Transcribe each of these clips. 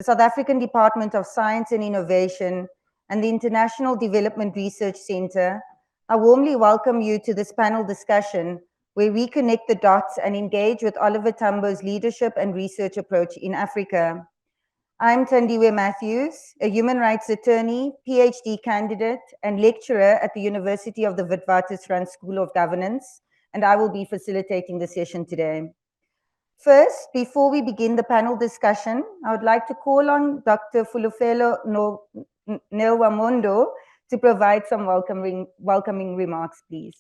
South African Department of Science and Innovation, and the International Development Research Center, I warmly welcome you to this panel discussion where we connect the dots and engage with Oliver Tambo's leadership and research approach in Africa. I'm Thandiwe Matthews, a human rights attorney, PhD candidate, and lecturer at the University of the Witwatersrand School of Governance, and I will be facilitating the session today. First, before we begin the panel discussion, I would like to call on Dr. Fulufelo Nelwamondo to provide some welcoming remarks, please.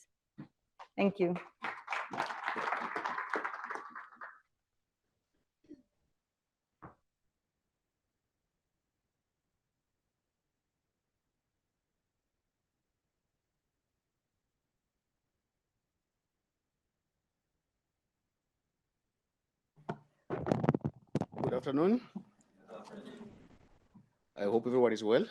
Thank you. Good afternoon. I hope everyone is well.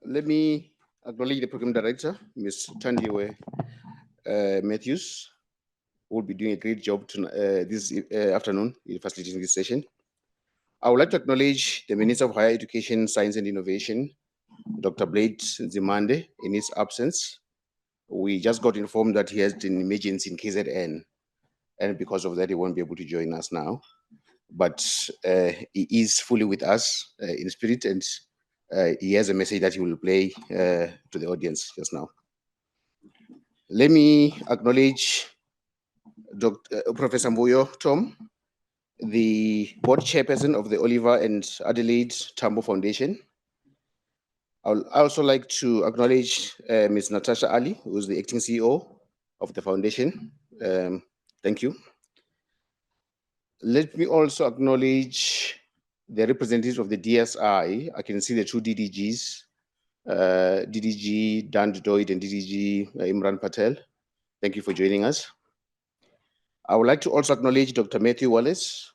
Let me acknowledge the program director, Ms. Thandiwe Matthews, who will be doing a great job this afternoon in facilitating this session. I would like to acknowledge the Minister of Higher Education, Science and Innovation, Dr. Blade Nzimande, in his absence. We just got informed that he has an emergency in KZN, and because of that, he won't be able to join us now. But he is fully with us in spirit, and he has a message that he will play to the audience just now. Let me acknowledge Professor Mbuyo Tom, the board chairperson of the Oliver and Adelaide Tambo Foundation. I would also like to acknowledge Ms. Natasha Ali, who is the acting CEO of the foundation. Thank you. Let me also acknowledge the representatives of the DSI. I can see the two DDGs, DDG Dan Doyd and DDG Imran Patel. Thank you for joining us. I would like to also acknowledge Dr. Matthew Wallace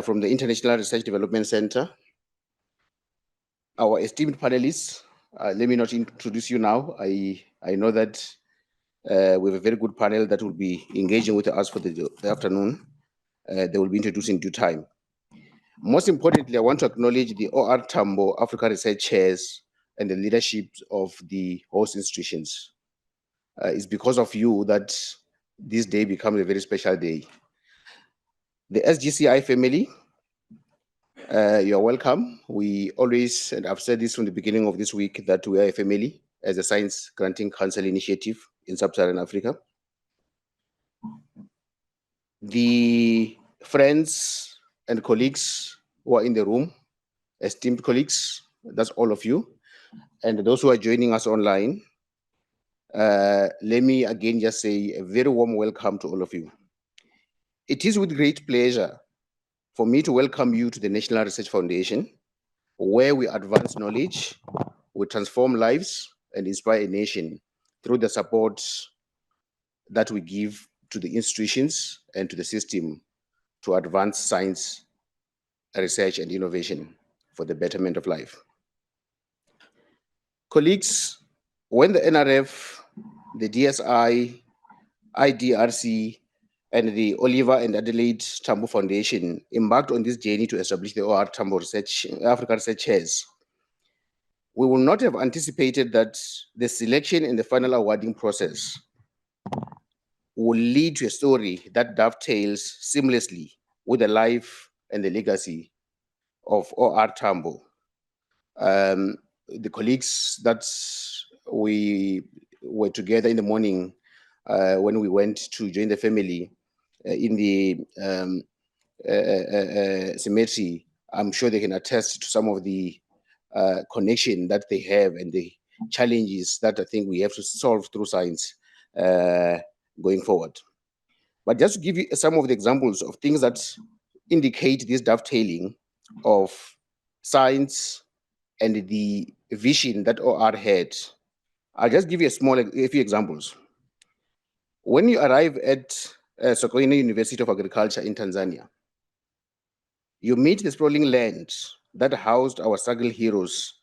from the International Research Development Center. Our esteemed panelists, let me not introduce you now. I know that we have a very good panel that will be engaging with us for the afternoon. They will be introduced in due time. Most importantly, I want to acknowledge the OR Tambo Africa Research Chairs and the leadership of the host institutions. It's because of you that this day becomes a very special day. The SGCI family, you're welcome. We always, and I've said this from the beginning of this week, that we are a family as a Science Granting Council initiative in Sub-Saharan Africa. The friends and colleagues who are in the room, esteemed colleagues, that's all of you. And those who are joining us online, let me again just say a very warm welcome to all of you. It is with great pleasure for me to welcome you to the National Research Foundation, where we advance knowledge, we transform lives, and inspire a nation through the support that we give to the institutions and to the system to advance science, research, and innovation for the betterment of life. Colleagues, when the NRF, the DSI, IDRC, and the Oliver and Adelaide Tambo Foundation embarked on this journey to establish the OR Tambo Africa Research Chairs, we will not have anticipated that the selection and the final awarding process will lead to a story that dovetails seamlessly with the life and the legacy of OR Tambo. The colleagues that we were together in the morning when we went to join the family in the cemetery, I'm sure they can attest to some of the connection that they have and the challenges that I think we have to solve through science going forward. But just to give you some of the examples of things that indicate this dovetailing of science and the vision that OR had, I'll just give you a few examples. When you arrive at Sokoine University of Agriculture in Tanzania, you meet the sprawling land that housed our struggle heroes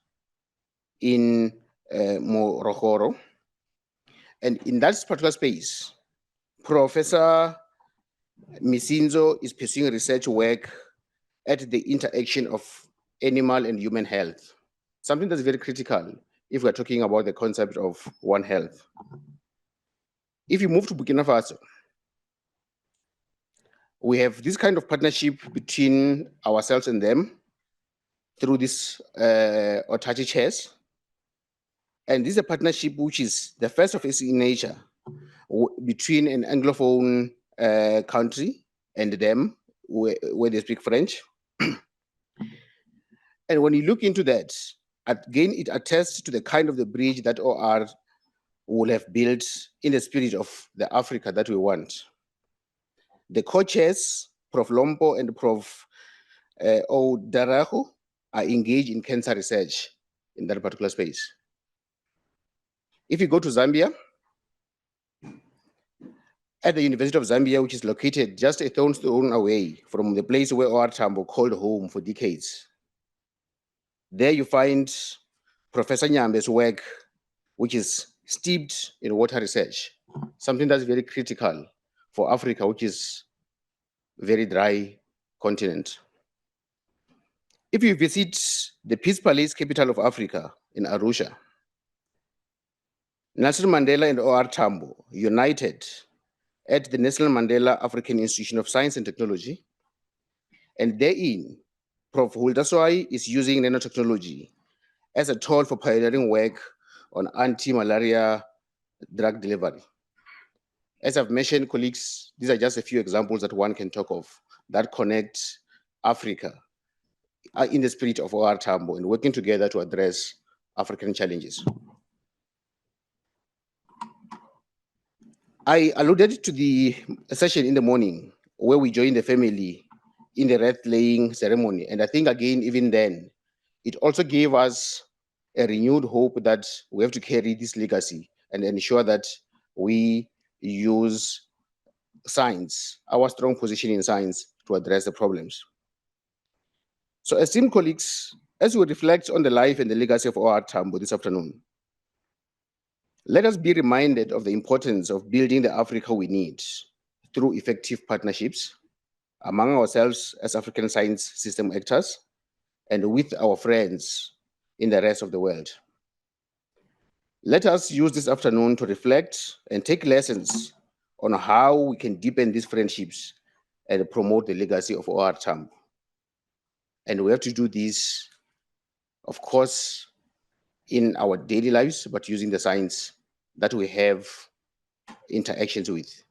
in Morogoro. And in that particular space, Professor Misinzo is pursuing research work at the interaction of animal and human health, something that's very critical if we're talking about the concept of One Health. If you move to Burkina Faso, we have this kind of partnership between ourselves and them through this Otachi chairs. And this is a partnership which is the first of its in nature between an Anglophone country and them, where they speak French. And when you look into that, again, it attests to the kind of the bridge that OR will have built in the spirit of the Africa that we want. The co-chairs, Prof. Lompo and Prof. O. Darajo, are engaged in cancer research in that particular space. If you go to Zambia, at the University of Zambia, which is located just a stone's throw away from the place where OR Tambo called home for decades, there you find Professor Nyambe's work, which is steeped in water research, something that's very critical for Africa, which is a very dry continent. If you visit the Peace Palace, capital of Africa, in Arusha, Nelson Mandela and OR Tambo united at the Nelson Mandela African Institute of Science and Technology, and therein, Prof. Hulda Swai is using nanotechnology as a tool for pioneering work on anti-malaria drug delivery. As I've mentioned, colleagues, these are just a few examples that one can talk of that connect Africa in the spirit of OR Tambo and working together to address African challenges. I alluded to the session in the morning where we joined the family in the wreath-laying ceremony. And I think, again, even then, it also gave us a renewed hope that we have to carry this legacy and ensure that we use science, our strong position in science, to address the problems. So, esteemed colleagues, as we reflect on the life and the legacy of OR Tambo this afternoon, let us be reminded of the importance of building the Africa we need through effective partnerships among ourselves as African science system actors and with our friends in the rest of the world. Let us use this afternoon to reflect and take lessons on how we can deepen these friendships and promote the legacy of OR Tambo. And we have to do this, of course, in our daily lives, but using the science that we have interactions with.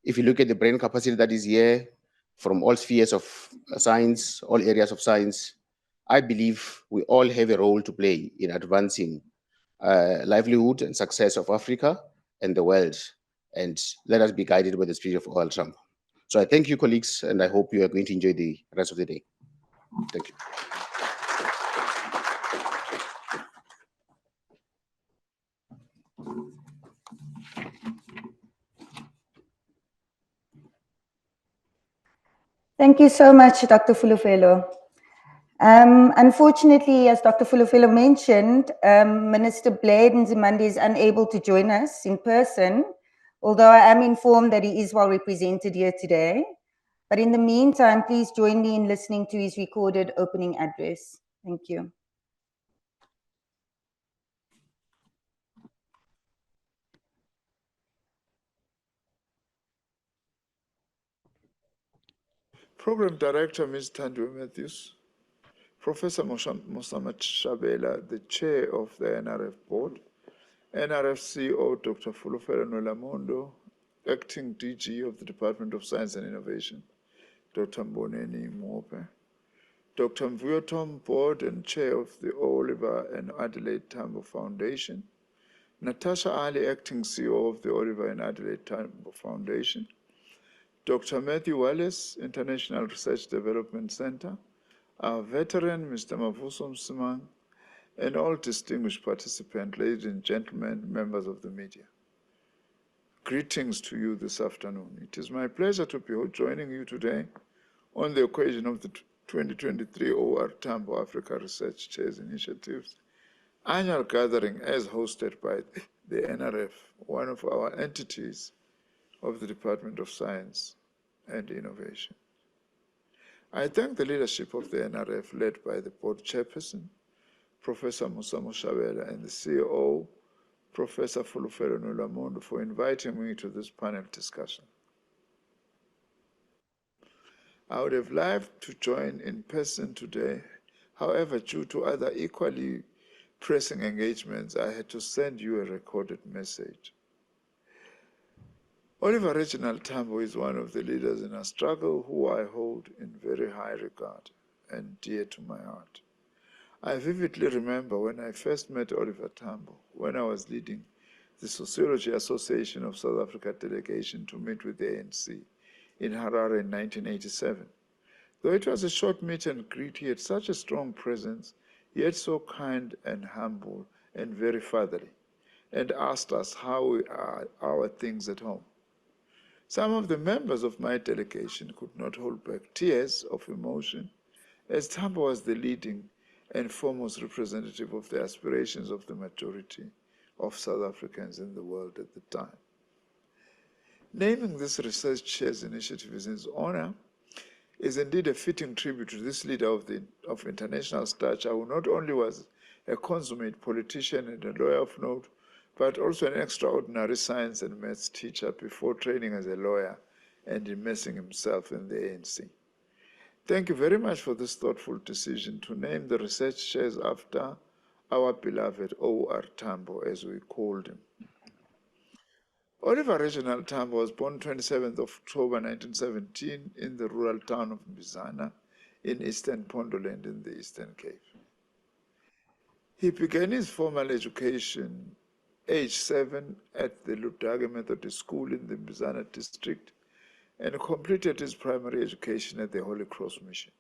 If you look at the brain capacity that is here from all spheres of science, all areas of science, I believe we all have a role to play in advancing livelihood and success of Africa and the world. And let us be guided by the spirit of OR Tambo. So I thank you, colleagues, and I hope you are going to enjoy the rest of the day. Thank you. Thank you so much, Dr. Fulufelo. Unfortunately, as Dr. Fulufelo mentioned, Minister Blade Nzimande is unable to join us in person, although I am informed that he is well represented here today. But in the meantime, please join me in listening to his recorded opening address. Thank you. Program Director, Ms. Tandwe Matthews, Professor Mosamat Shabela, the Chair of the NRF Board, NRF CEO Dr. Fulufelo Nolamondo, Acting DG of the Department of Science and Innovation, Dr. Mboneni Mwope, Dr. Mvuyo Tom, Board and Chair of the Oliver and Adelaide Tambo Foundation, Natasha Ali, Acting CEO of the Oliver and Adelaide Tambo Foundation, Dr. Matthew Wallace, International Research Development Center, our veteran, Mr. Mavuso Msimang, and all distinguished participants, ladies and gentlemen, members of the media. Greetings to you this afternoon. It is my pleasure to be joining you today on the occasion of the 2023 OR Tambo Africa Research Chairs Initiatives annual gathering as hosted by the NRF, one of our entities of the Department of Science and Innovation. I thank the leadership of the NRF led by the board chairperson, Professor Msimang Shabela, and the CEO, Professor Fulufelo Nolamondo, for inviting me to this panel discussion. I would have liked to join in person today. However, due to other equally pressing engagements, I had to send you a recorded message. Oliver Reginald Tambo is one of the leaders in our struggle who I hold in very high regard and dear to my heart. I vividly remember when I first met Oliver Tambo, when I was leading the Sociology Association of South Africa delegation to meet with the ANC in Harare in 1987. Though it was a short meet and greet, he had such a strong presence, yet so kind and humble and very fatherly, and asked us how are our things at home. Some of the members of my delegation could not hold back tears of emotion, as Tambo was the leading and foremost representative of the aspirations of the majority of South Africans in the world at the time. Naming this Research Chairs initiative in his honor is indeed a fitting tribute to this leader of international stature, who not only was a consummate politician and a lawyer of note, but also an extraordinary science and maths teacher before training as a lawyer and immersing himself in the ANC. Thank you very much for this thoughtful decision to name the research chairs after our beloved O.R. Tambo, as we called him. Oliver Reginald Tambo was born 27th of October 1917 in the rural town of Mbizana in Eastern Pondoland in the Eastern Cape. He began his formal education age 7 at the Ludage Methodist School in the Mbizana district and completed his primary education at the Holy Cross Mission.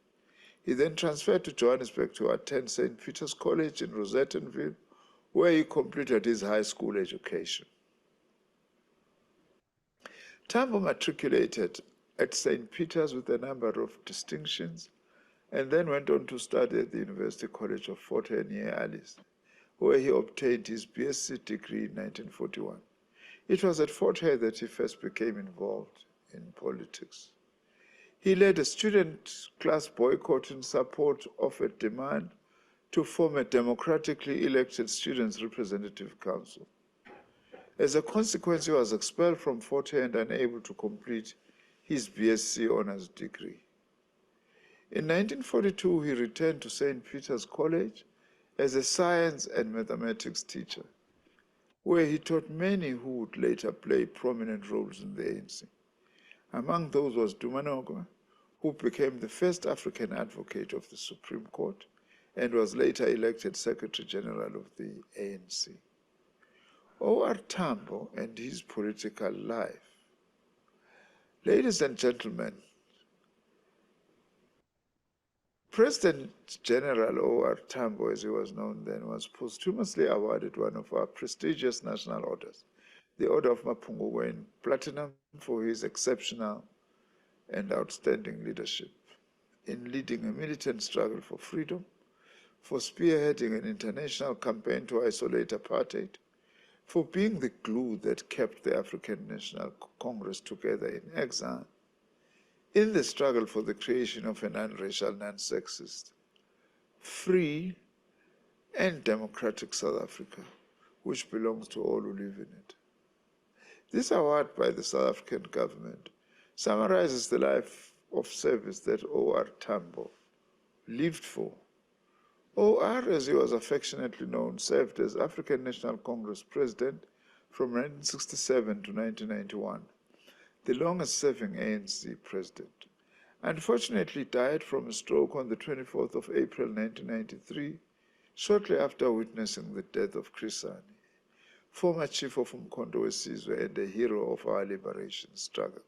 He then transferred to Johannesburg to attend St. Peter's College in Rosettenville, where he completed his high school education. Tambo matriculated at St. Peter's with a number of distinctions and then went on to study at the University College of Fort Hare near Alice, where he obtained his BSc degree in 1941. It was at Fort Hare that he first became involved in politics. He led a student class boycott in support of a demand to form a democratically elected Students' Representative Council. As a consequence, he was expelled from Fort Hare and unable to complete his BSc honors degree. In 1942, he returned to St. Peter's College as a science and mathematics teacher, where he taught many who would later play prominent roles in the ANC. Among those was Dumanogwa, who became the first African advocate of the Supreme Court and was later elected Secretary General of the ANC. O.R. Tambo and his political life. Ladies and gentlemen, President General O.R. Tambo, as he was known then, was posthumously awarded one of our prestigious national orders, the Order of Mapungubwe in Platinum, for his exceptional and outstanding leadership in leading a militant struggle for freedom, for spearheading an international campaign to isolate apartheid, for being the glue that kept the African National Congress together in exile, in the struggle for the creation of a non-racial, non-sexist, free and democratic South Africa, which belongs to all who live in it. This award by the South African government summarizes the life of service that O.R. Tambo lived for. O.R., as he was affectionately known, served as African National Congress President from 1967 to 1991, the longest-serving ANC president. Unfortunately, died from a stroke on the 24th of April 1993, shortly after witnessing the death of Chris Hani, former chief of Umkhonto weSizwe and a hero of our liberation struggle.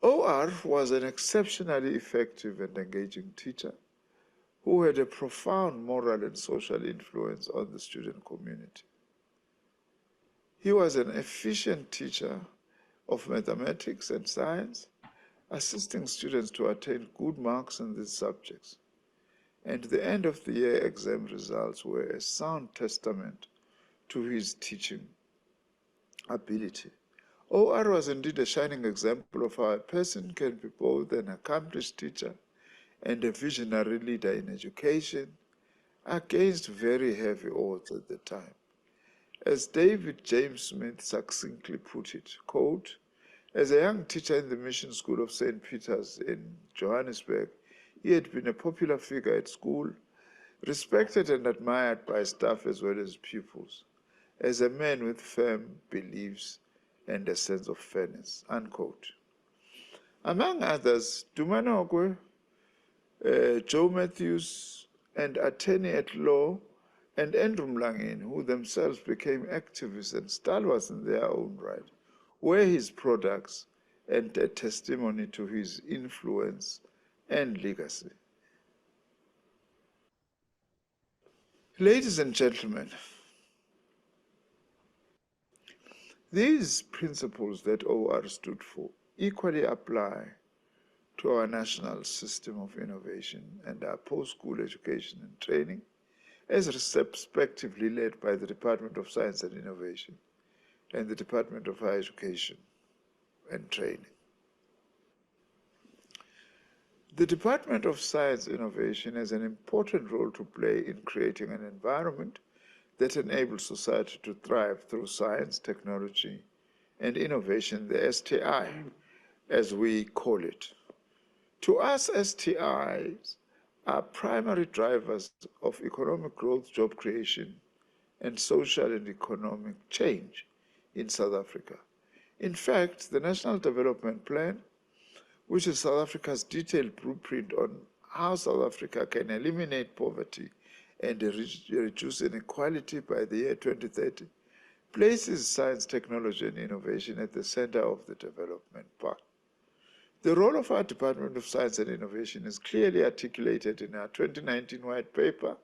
O.R. was an exceptionally effective and engaging teacher who had a profound moral and social influence on the student community. He was an efficient teacher of mathematics and science, assisting students to attain good marks in these subjects. And the end of the year exam results were a sound testament to his teaching ability. OR was indeed a shining example of how a person can be both an accomplished teacher and a visionary leader in education against very heavy odds at the time. As David James Smith succinctly put it, quote, as a young teacher in the mission school of St. Peter's in Johannesburg, he had been a popular figure at school, respected and admired by staff as well as pupils, as a man with firm beliefs and a sense of fairness, unquote. Among others, Dumanogwe, Joe Matthews, and attorney at law, and Andrew Mlangeni, who themselves became activists and stalwarts in their own right, were his products and a testimony to his influence and legacy. Ladies and gentlemen, these principles that OR stood for equally apply to our national system of innovation and our post-school education and training, as respectively led by the Department of Science and Innovation and the Department of Higher Education and Training. The Department of Science and Innovation has an important role to play in creating an environment that enables society to thrive through science, technology, and innovation, the STI, as we call it. To us, STIs are primary drivers of economic growth, job creation, and social and economic change in South Africa. In fact, the National Development Plan, which is South Africa's detailed blueprint on how South Africa can eliminate poverty and reduce inequality by the year 2030, places science, technology, and innovation at the center of the development path. The role of our Department of Science and Innovation is clearly articulated in our 2019 white paper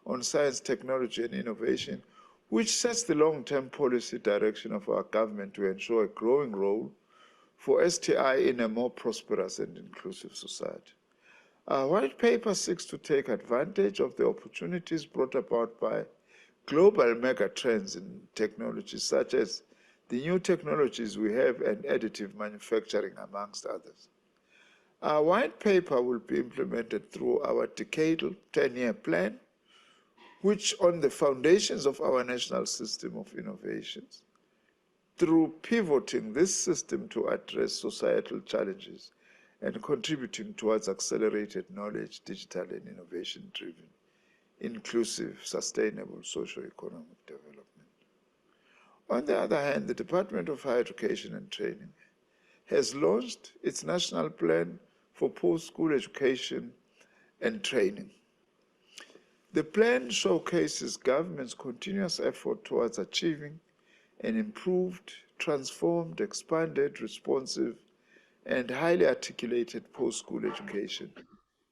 on science, technology, and innovation, which sets the long-term policy direction of our government to ensure a growing role for STI in a more prosperous and inclusive society. Our white paper seeks to take advantage of the opportunities brought about by global mega trends in technology, such as the new technologies we have and additive manufacturing, amongst others. Our white paper will be implemented through our decadal 10-year plan, which on the foundations of our national system of innovations, through pivoting this system to address societal challenges and contributing towards accelerated knowledge, digital and innovation-driven, inclusive, sustainable socio-economic development. On the other hand, the Department of Higher Education and Training has launched its national plan for post-school education and training. The plan showcases government's continuous effort towards achieving an improved, transformed, expanded, responsive, and highly articulated post-school education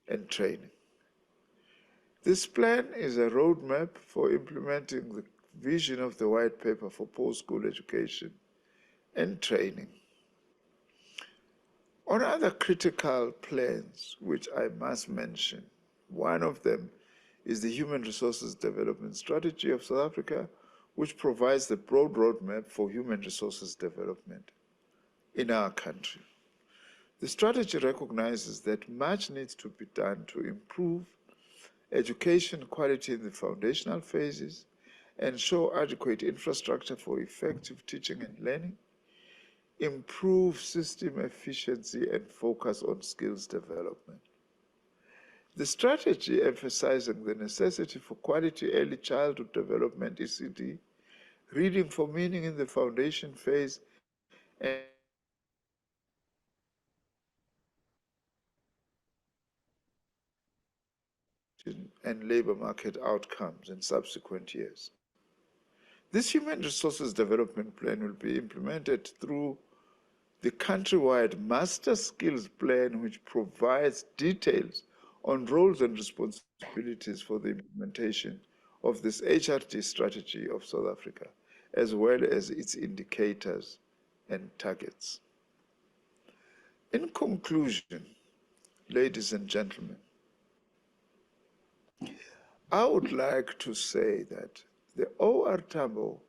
and training. This plan is a roadmap for implementing the vision of the white paper for post-school education and training. On other critical plans, which I must mention, one of them is the Human Resources Development Strategy of South Africa, which provides the broad roadmap for human resources development in our country. The strategy recognizes that much needs to be done to improve education quality in the foundational phases, ensure adequate infrastructure for effective teaching and learning, improve system efficiency, and focus on skills development. The strategy emphasizing the necessity for quality early childhood development, ECD, reading for meaning in the foundation phase, and labor market outcomes in subsequent years. This human resources development plan will be implemented through the countrywide master skills plan, which provides details on roles and responsibilities for the implementation of this HRD strategy of South Africa, as well as its indicators and targets. In conclusion, ladies and gentlemen, I would like to say that the OR Tambo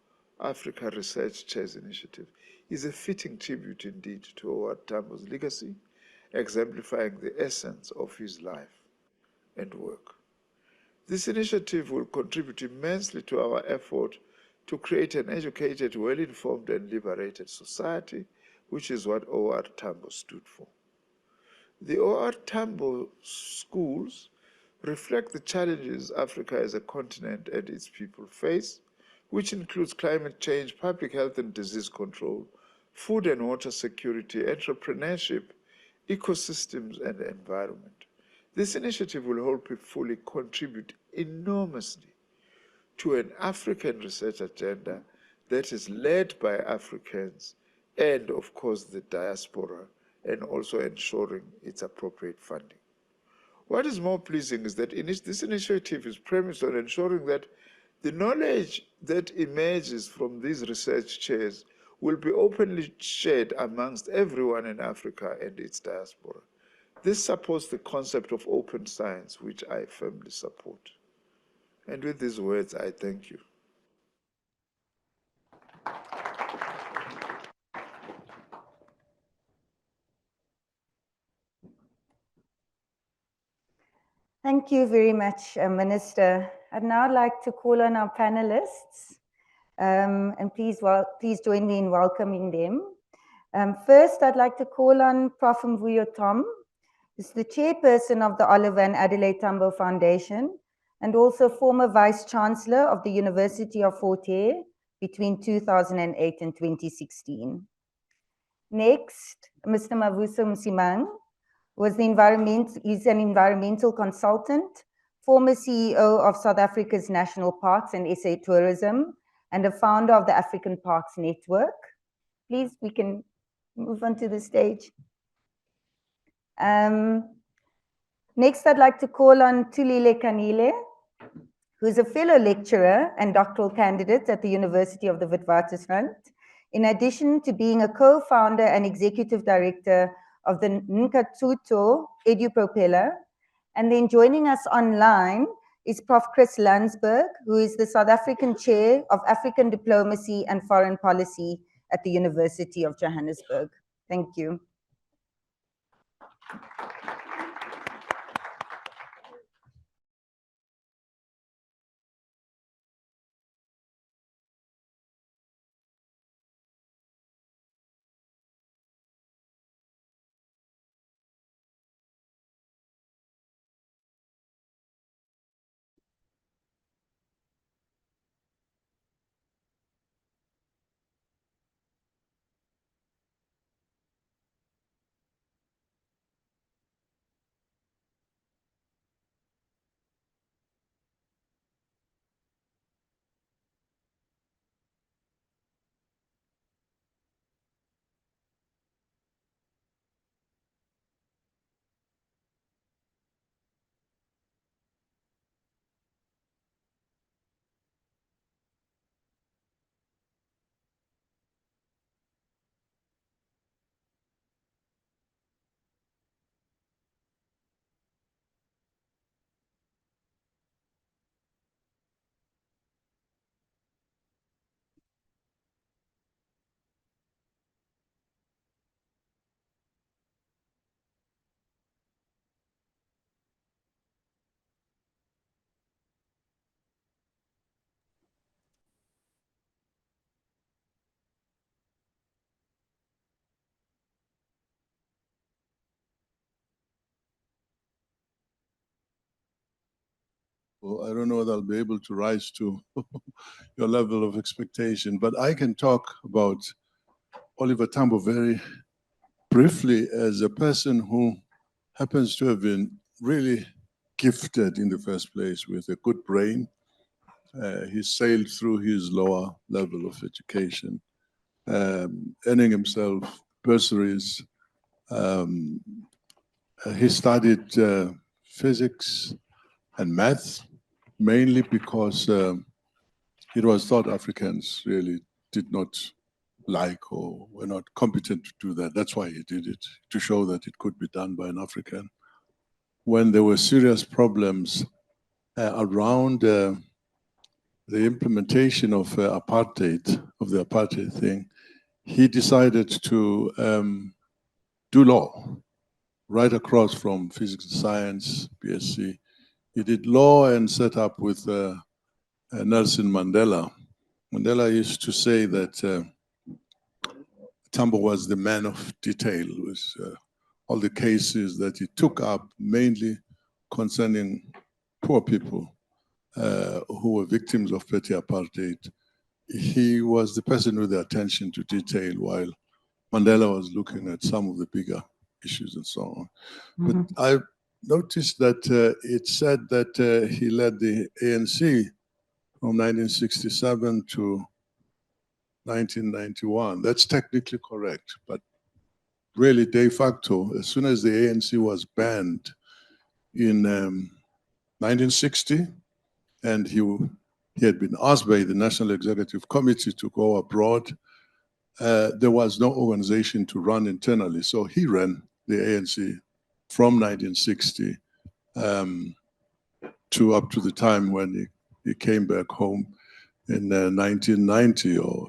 Africa Research Chairs Initiative is a fitting tribute indeed to O.R. Tambo's legacy, exemplifying the essence of his life and work. This initiative will contribute immensely to our effort to create an educated, well-informed, and liberated society, which is what O.R. Tambo stood for. The O.R. Tambo schools reflect the challenges Africa as a continent and its people face, which includes climate change, public health and disease control, food and water security, entrepreneurship, ecosystems, and the environment. This initiative will hopefully contribute enormously to an African research agenda that is led by Africans and, of course, the diaspora, and also ensuring its appropriate funding. What is more pleasing is that this initiative is premised on ensuring that the knowledge that emerges from these research chairs will be openly shared amongst everyone in Africa and its diaspora. This supports the concept of open science, which I firmly support. And with these words, I thank you. Thank you very much, Minister. I'd now like to call on our panelists, and please join me in welcoming them. First, I'd like to call on Prof. Mvuyo Tom, who's the chairperson of the Oliver and Adelaide Tambo Foundation, and also former Vice Chancellor of the University of Fort Hare between 2008 and 2016. Next, Mr. Mavuso Msimang, he's an environmental consultant, former CEO of South Africa's National Parks and SA Tourism, and a founder of the African Parks Network. Please, we can move on to the stage. Next, I'd like to call on Thulile Khanyile, who is a fellow lecturer and doctoral candidate at the University of the Witwatersrand, in addition to being a co-founder and executive director of the Nka'Thuto EduPropeller. And then joining us online is Prof. Chris Landsberg, who is the South African Chair of African Diplomacy and Foreign Policy at the University of Johannesburg. Thank you. Well, I don't know whether I'll be able to rise to your level of expectation, but I can talk about Oliver Tambo very briefly as a person who happens to have been really gifted in the first place with a good brain. He sailed through his lower level of education, earning himself bursaries. He studied physics and math, mainly because it was thought Africans really did not like or were not competent to do that. That's why he did it, to show that it could be done by an African. When there were serious problems around the implementation of the apartheid thing, he decided to do law right across from physics and science, BSc. He did law and set up with Nelson Mandela. Mandela used to say that Tambo was the man of detail, with all the cases that he took up, mainly concerning poor people who were victims of petty apartheid. He was the person with the attention to detail, while Mandela was looking at some of the bigger issues and so on. But I noticed that it said that he led the ANC from 1967 to 1991. That's technically correct, but really de facto, as soon as the ANC was banned in 1960, and he had been asked by the National Executive Committee to go abroad, there was no organization to run internally. So he ran the ANC from 1960 to up to the time when he came back home in 1990, or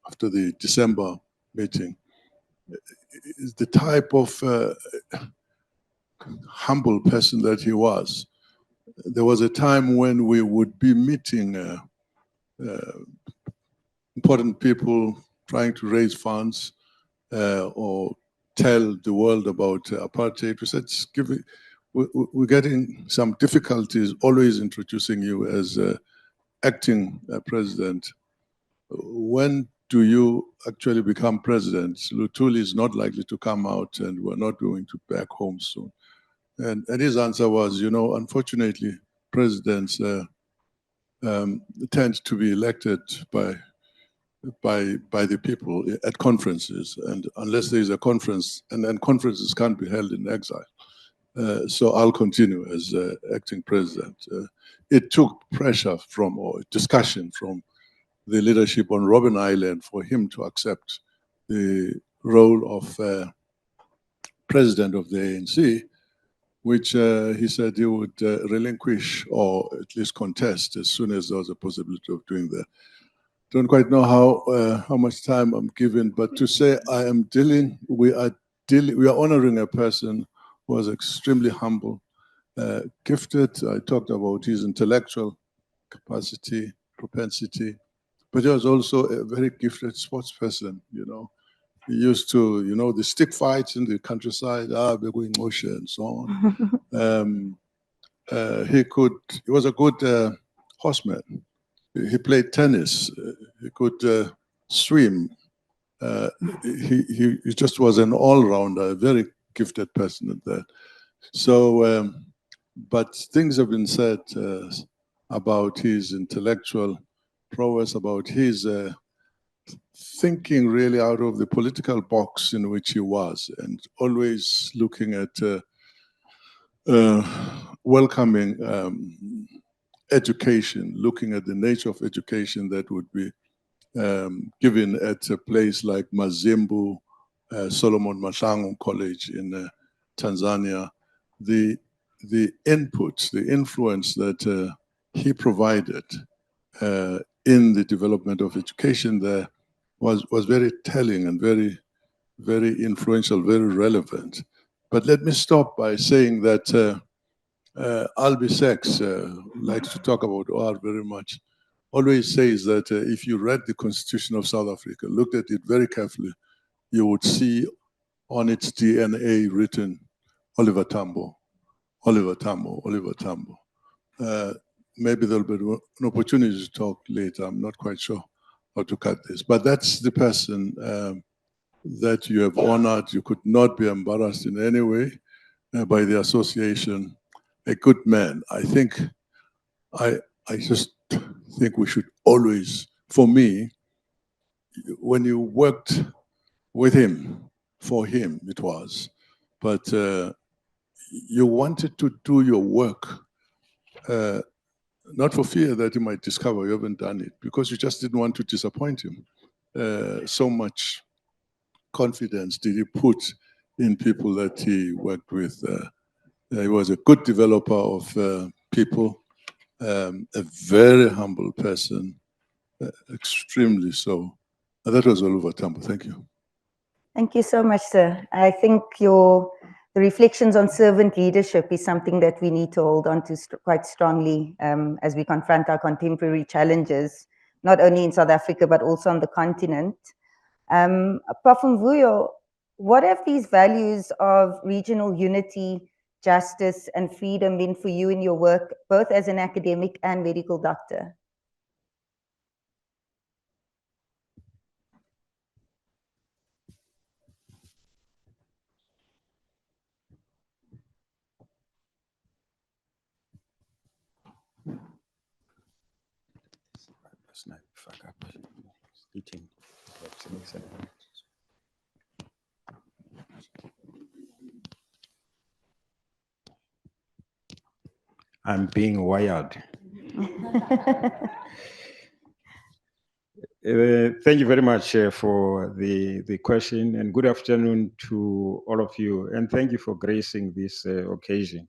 after the December meeting. The type of humble person that he was. There was a time when we would be meeting important people trying to raise funds or tell the world about apartheid. We said, we're getting some difficulties always introducing you as acting president. When do you actually become president? Thulile is not likely to come out, and we're not going to back home soon. And his answer was, unfortunately, presidents tend to be elected by the people at conferences, and unless there is a conference, and then conferences can't be held in exile. So I'll continue as acting president. It took pressure from, or discussion from, the leadership on Robben Island for him to accept the role of president of the ANC, which he said he would relinquish or at least contest as soon as there was a possibility of doing that. Don't quite know how much time I'm given, but to say we are honoring a person who was extremely humble, gifted. I talked about his intellectual capacity, propensity, but he was also a very gifted sports person, He used to, the stick fights in the countryside, we're going motion and so on. He was a good horseman. He played tennis. He could swim. He just was an all-rounder, a very gifted person at that. So, but things have been said about his intellectual prowess, about his thinking really out of the political box in which he was, and always looking at welcoming education, looking at the nature of education that would be given at a place like Mazimbu, Solomon Mahlangu College in Tanzania. The input, the influence that he provided in the development of education there was very telling and very, very influential, very relevant. But let me stop by saying that Albie Sachs likes to talk about OR very much, always says that if you read the Constitution of South Africa, looked at it very carefully, you would see on its DNA written Oliver Tambo, Oliver Tambo, Oliver Tambo. Maybe there'll be an opportunity to talk later. I'm not quite sure how to cut this, but that's the person that you have honored. You could not be embarrassed in any way by the association. A good man. I just think we should always, for me, when you worked with him, for him it was, but you wanted to do your work, not for fear that he might discover you haven't done it, because you just didn't want to disappoint him. So much confidence did he put in people that he worked with. He was a good developer of people, a very humble person, extremely so. That was Oliver Tambo. Thank you. Thank you so much, sir. I think the reflections on servant leadership is something that we need to hold on to quite strongly as we confront our contemporary challenges, not only in South Africa, but also on the continent. Prof. Mvuyo, what have these values of regional unity, justice, and freedom been for you in your work, both as an academic and medical doctor? I'm being wired. Thank you very much for the question, and good afternoon to all of you. And thank you for gracing this occasion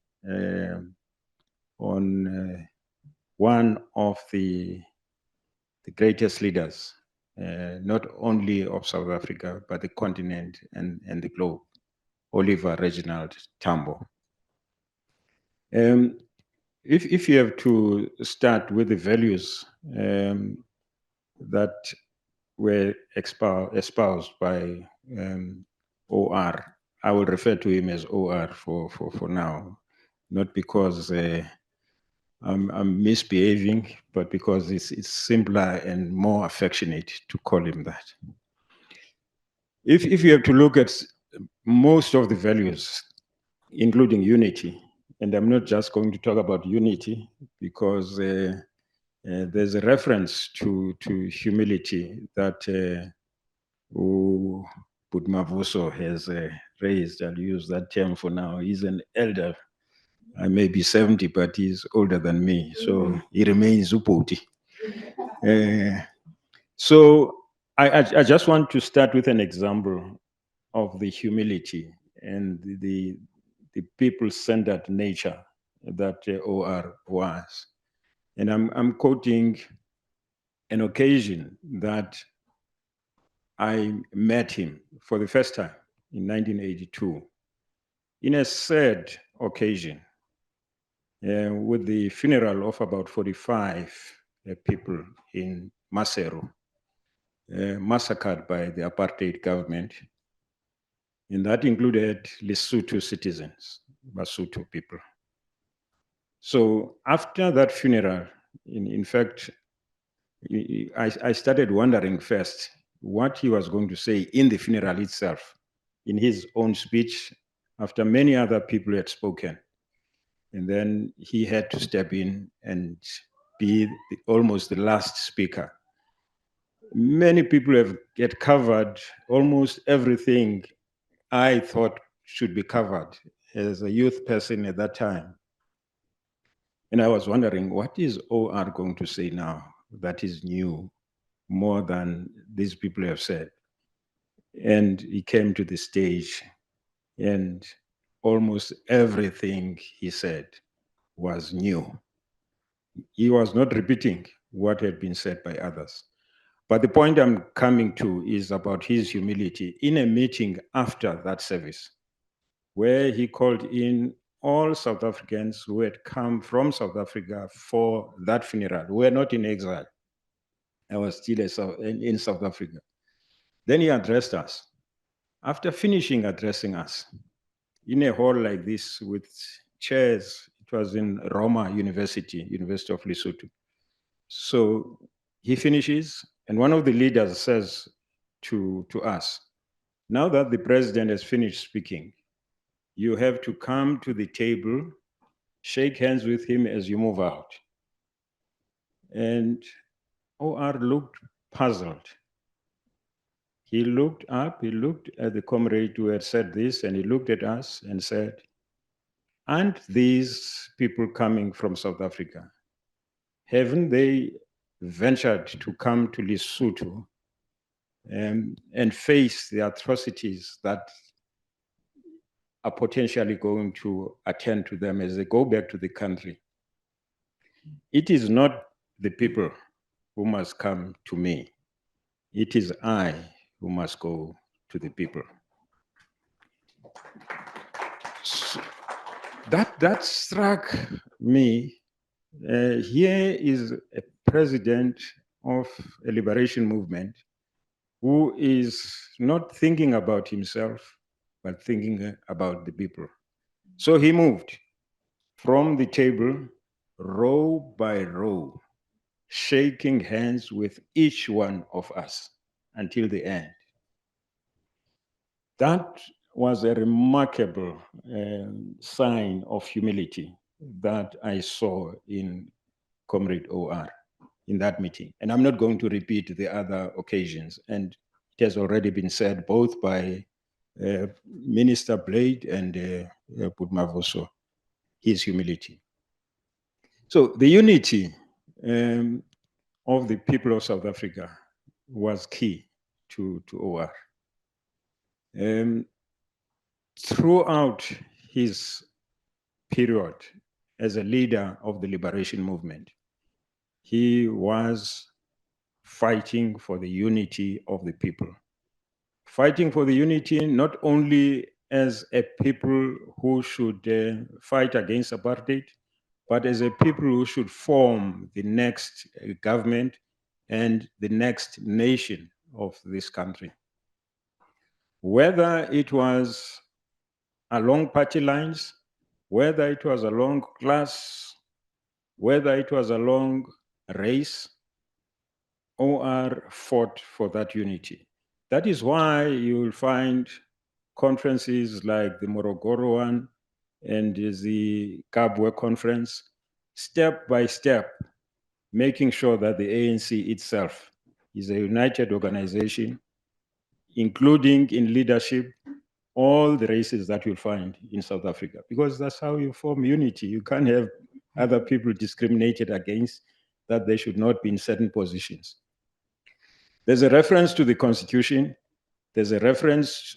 on one of the greatest leaders, not only of South Africa, but the continent and the globe, Oliver Reginald Tambo. If you have to start with the values that were espoused by OR, I will refer to him as OR for now, not because I'm misbehaving, but because it's simpler and more affectionate to call him that. If you have to look at most of the values, including unity, and I'm not just going to talk about unity because there's a reference to humility that Mavuso has raised. I'll use that term for now. He's an elder. I may be 70, but he's older than me, so he remains Upoti. So I just want to start with an example of the humility and the people-centered nature that OR was. And I'm quoting an occasion that I met him for the first time in 1982, in a sad occasion, with the funeral of about 45 people in Maseru, massacred by the apartheid government. And that included Lesotho citizens, Basotho people. So after that funeral, in fact, I started wondering first what he was going to say in the funeral itself, in his own speech, after many other people had spoken. And then he had to step in and be almost the last speaker. Many people have covered almost everything I thought should be covered as a youth person at that time. And I was wondering, what is OR going to say now that is new, more than these people have said? And he came to the stage, and almost everything he said was new. He was not repeating what had been said by others. But the point I'm coming to is about his humility in a meeting after that service, where he called in all South Africans who had come from South Africa for that funeral. We were not in exile. I was still in South Africa. Then he addressed us. After finishing addressing us, in a hall like this with chairs, it was in Roma University of Lesotho. So he finishes, and one of the leaders says to us, now that the president has finished speaking, you have to come to the table, shake hands with him as you move out. And OR looked puzzled. He looked up, he looked at the comrade who had said this, and he looked at us and said, aren't these people coming from South Africa? Haven't they ventured to come to Lesotho and face the atrocities that are potentially going to attend to them as they go back to the country? It is not the people who must come to me. it is I who must go to the people. So that struck me. Here is a president of a liberation movement who is not thinking about himself, but thinking about the people. So he moved from the table, row by row, shaking hands with each one of us until the end. That was a remarkable sign of humility that I saw in Comrade OR in that meeting. And I'm not going to repeat the other occasions. And it has already been said both by Minister Blade and Mavuso, his humility. So the unity of the people of South Africa was key to OR. Throughout his period as a leader of the liberation movement, he was fighting for the unity of the people. Fighting for the unity not only as a people who should fight against apartheid, but as a people who should form the next government and the next nation of this country. Whether it was along party lines, whether it was along class, whether it was along race, OR fought for that unity. That is why you will find conferences like the Morogoro one and the Kabwe conference, step by step, making sure that the ANC itself is a united organization, including in leadership all the races that you'll find in South Africa, because that's how you form unity. You can't have other people discriminated against, that they should not be in certain positions. There's a reference to the Constitution. There's a reference,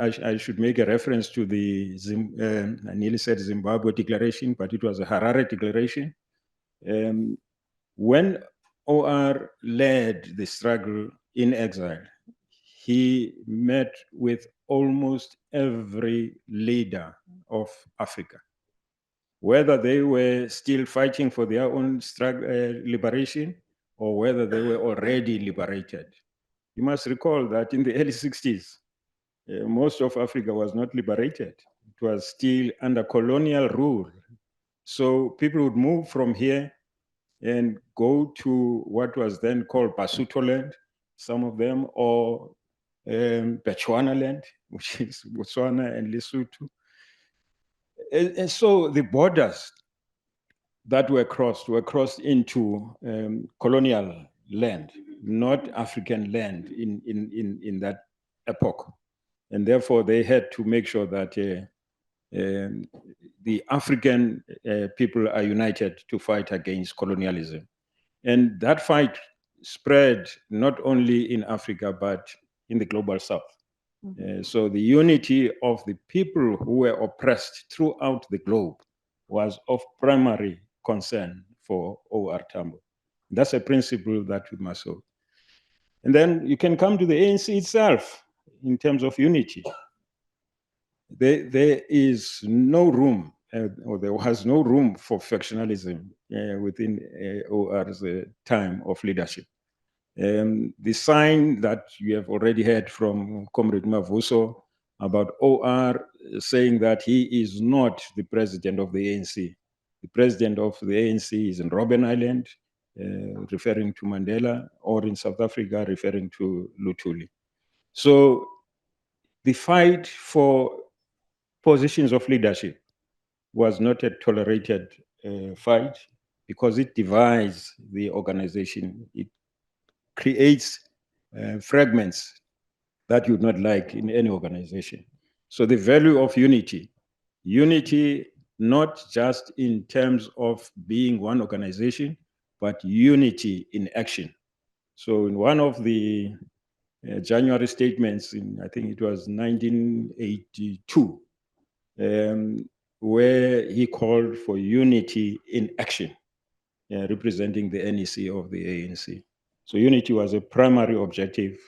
I should make a reference to the, I nearly said Zimbabwe Declaration, but it was a Harare Declaration. When OR led the struggle in exile, he met with almost every leader of Africa, whether they were still fighting for their own liberation or whether they were already liberated. You must recall that in the early 60s, most of Africa was not liberated. It was still under colonial rule. So people would move from here and go to what was then called Basotho land, some of them, or Bechuana land, which is Botswana and Lesotho. And so the borders that were crossed into colonial land, not African land in that epoch. And therefore they had to make sure that the African people are united to fight against colonialism. And that fight spread not only in Africa, but in the global South. So the unity of the people who were oppressed throughout the globe was of primary concern for OR Tambo. That's a principle that we must hold. And then you can come to the ANC itself in terms of unity. There is no room, or there was no room for factionalism within OR's time of leadership. The sign that you have already heard from Comrade Mavuso about OR saying that he is not the president of the ANC. The president of the ANC is in Robben Island, referring to Mandela, or in South Africa, referring to Luthuli. So the fight for positions of leadership was not a tolerated fight, because it divides the organization. It creates fragments that you would not like in any organization. So the value of unity not just in terms of being one organization, but unity in action. So in one of the January statements in, I think it was 1982, where he called for unity in action, representing the NEC of the ANC. So unity was a primary objective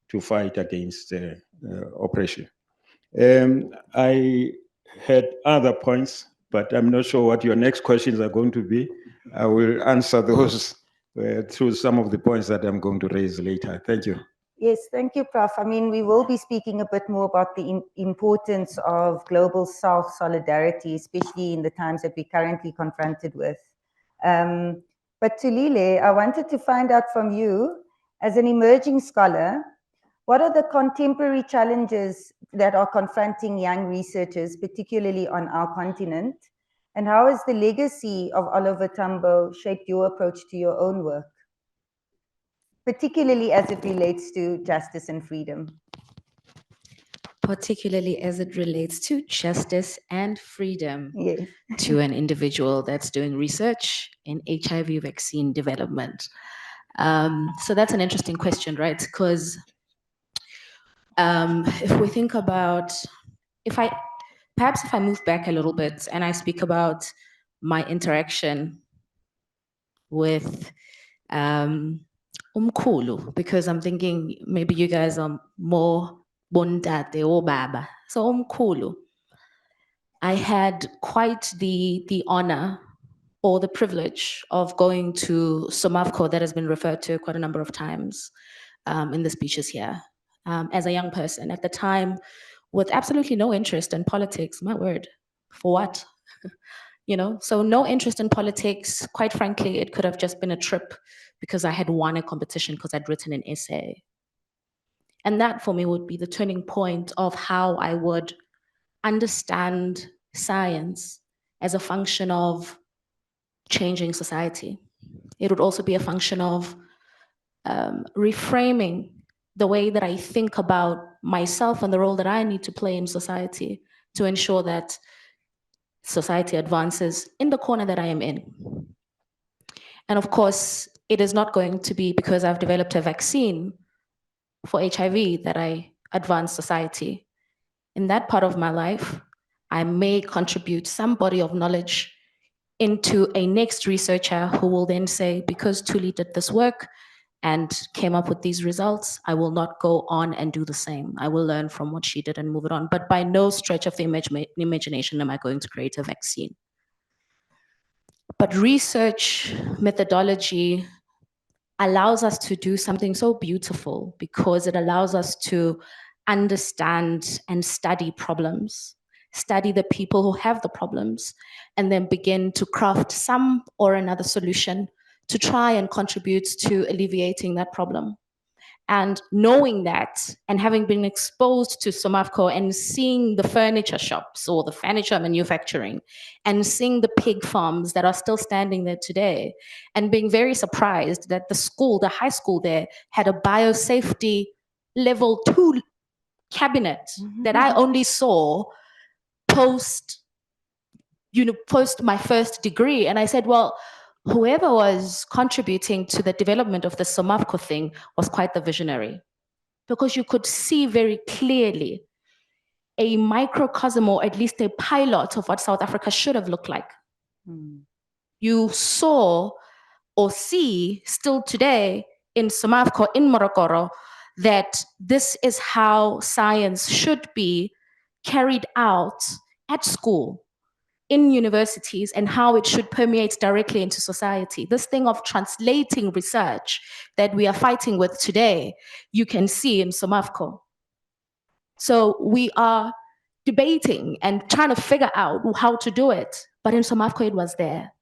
to fight against oppression. I had other points, but I'm not sure what your next questions are going to be. I will answer those through some of the points that I'm going to raise later. Thank you. Yes, thank you, Prof. I mean, we will be speaking a bit more about the importance of global South solidarity, especially in the times that we're currently confronted with. But Thulile, I wanted to find out from you, as an emerging scholar, what are the contemporary challenges that are confronting young researchers, particularly on our continent? And how has the legacy of Oliver Tambo shaped your approach to your own work, particularly as it relates to justice and freedom? Particularly as it relates to justice and freedom Yes. to an individual that's doing research in HIV vaccine development. So that's an interesting question, right? Because if we think about, perhaps if I move back a little bit and I speak about my interaction with Umkhulu, because I'm thinking maybe you guys are more bondate or baba. So Umkhulu, I had quite the honor or the privilege of going to Somavco, that has been referred to quite a number of times in the speeches here, as a young person at the time with absolutely no interest in politics. My word, for what? You know, so no interest in politics. Quite frankly, it could have just been a trip because I had won a competition because I'd written an essay. And that for me would be the turning point of how I would understand science as a function of changing society. It would also be a function of reframing the way that I think about myself and the role that I need to play in society to ensure that society advances in the corner that I am in. And of course, it is not going to be because I've developed a vaccine for HIV that I advance society. In that part of my life, I may contribute some body of knowledge into a next researcher who will then say, because Thulile did this work and came up with these results, I will not go on and do the same. I will learn from what she did and move it on. But by no stretch of the imagination am I going to create a vaccine. But research methodology allows us to do something so beautiful because it allows us to understand and study problems, study the people who have the problems, and then begin to craft some or another solution to try and contribute to alleviating that problem. And knowing that and having been exposed to Somavco and seeing the furniture shops or the furniture manufacturing and seeing the pig farms that are still standing there today and being very surprised that the school, the high school there had a biosafety level 2 cabinet that I only saw post my first degree. And I said, well, whoever was contributing to the development of the Somavco thing was quite the visionary, because you could see very clearly a microcosm or at least a pilot of what South Africa should have looked like. You saw or see still today in Somavco, in Morogoro, that this is how science should be carried out at school, in universities, and how it should permeate directly into society. This thing of translating research that we are fighting with today, you can see in Somavco. So we are debating and trying to figure out how to do it, but in Somavco it was there.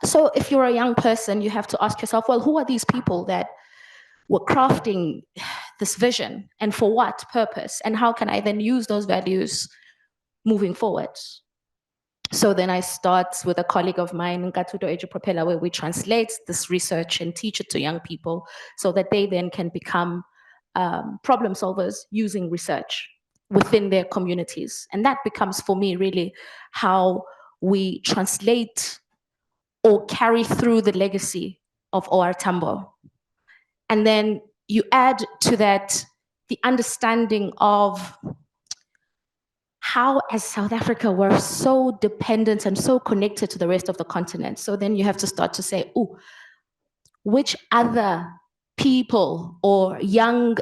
So if you're a young person, you have to ask yourself, well, who are these people that were crafting this vision, and for what purpose? And how can I then use those values moving forward? So then I start with a colleague of mine, Nka'Thuto, EduPropeller, where we translate this research and teach it to young people so that they then can become problem solvers using research within their communities. And that becomes, for me, really how we translate or carry through the legacy of OR Tambo. And then you add to that the understanding of how, as South Africa, we're so dependent and so connected to the rest of the continent. So then you have to start to say, oh, which other people or young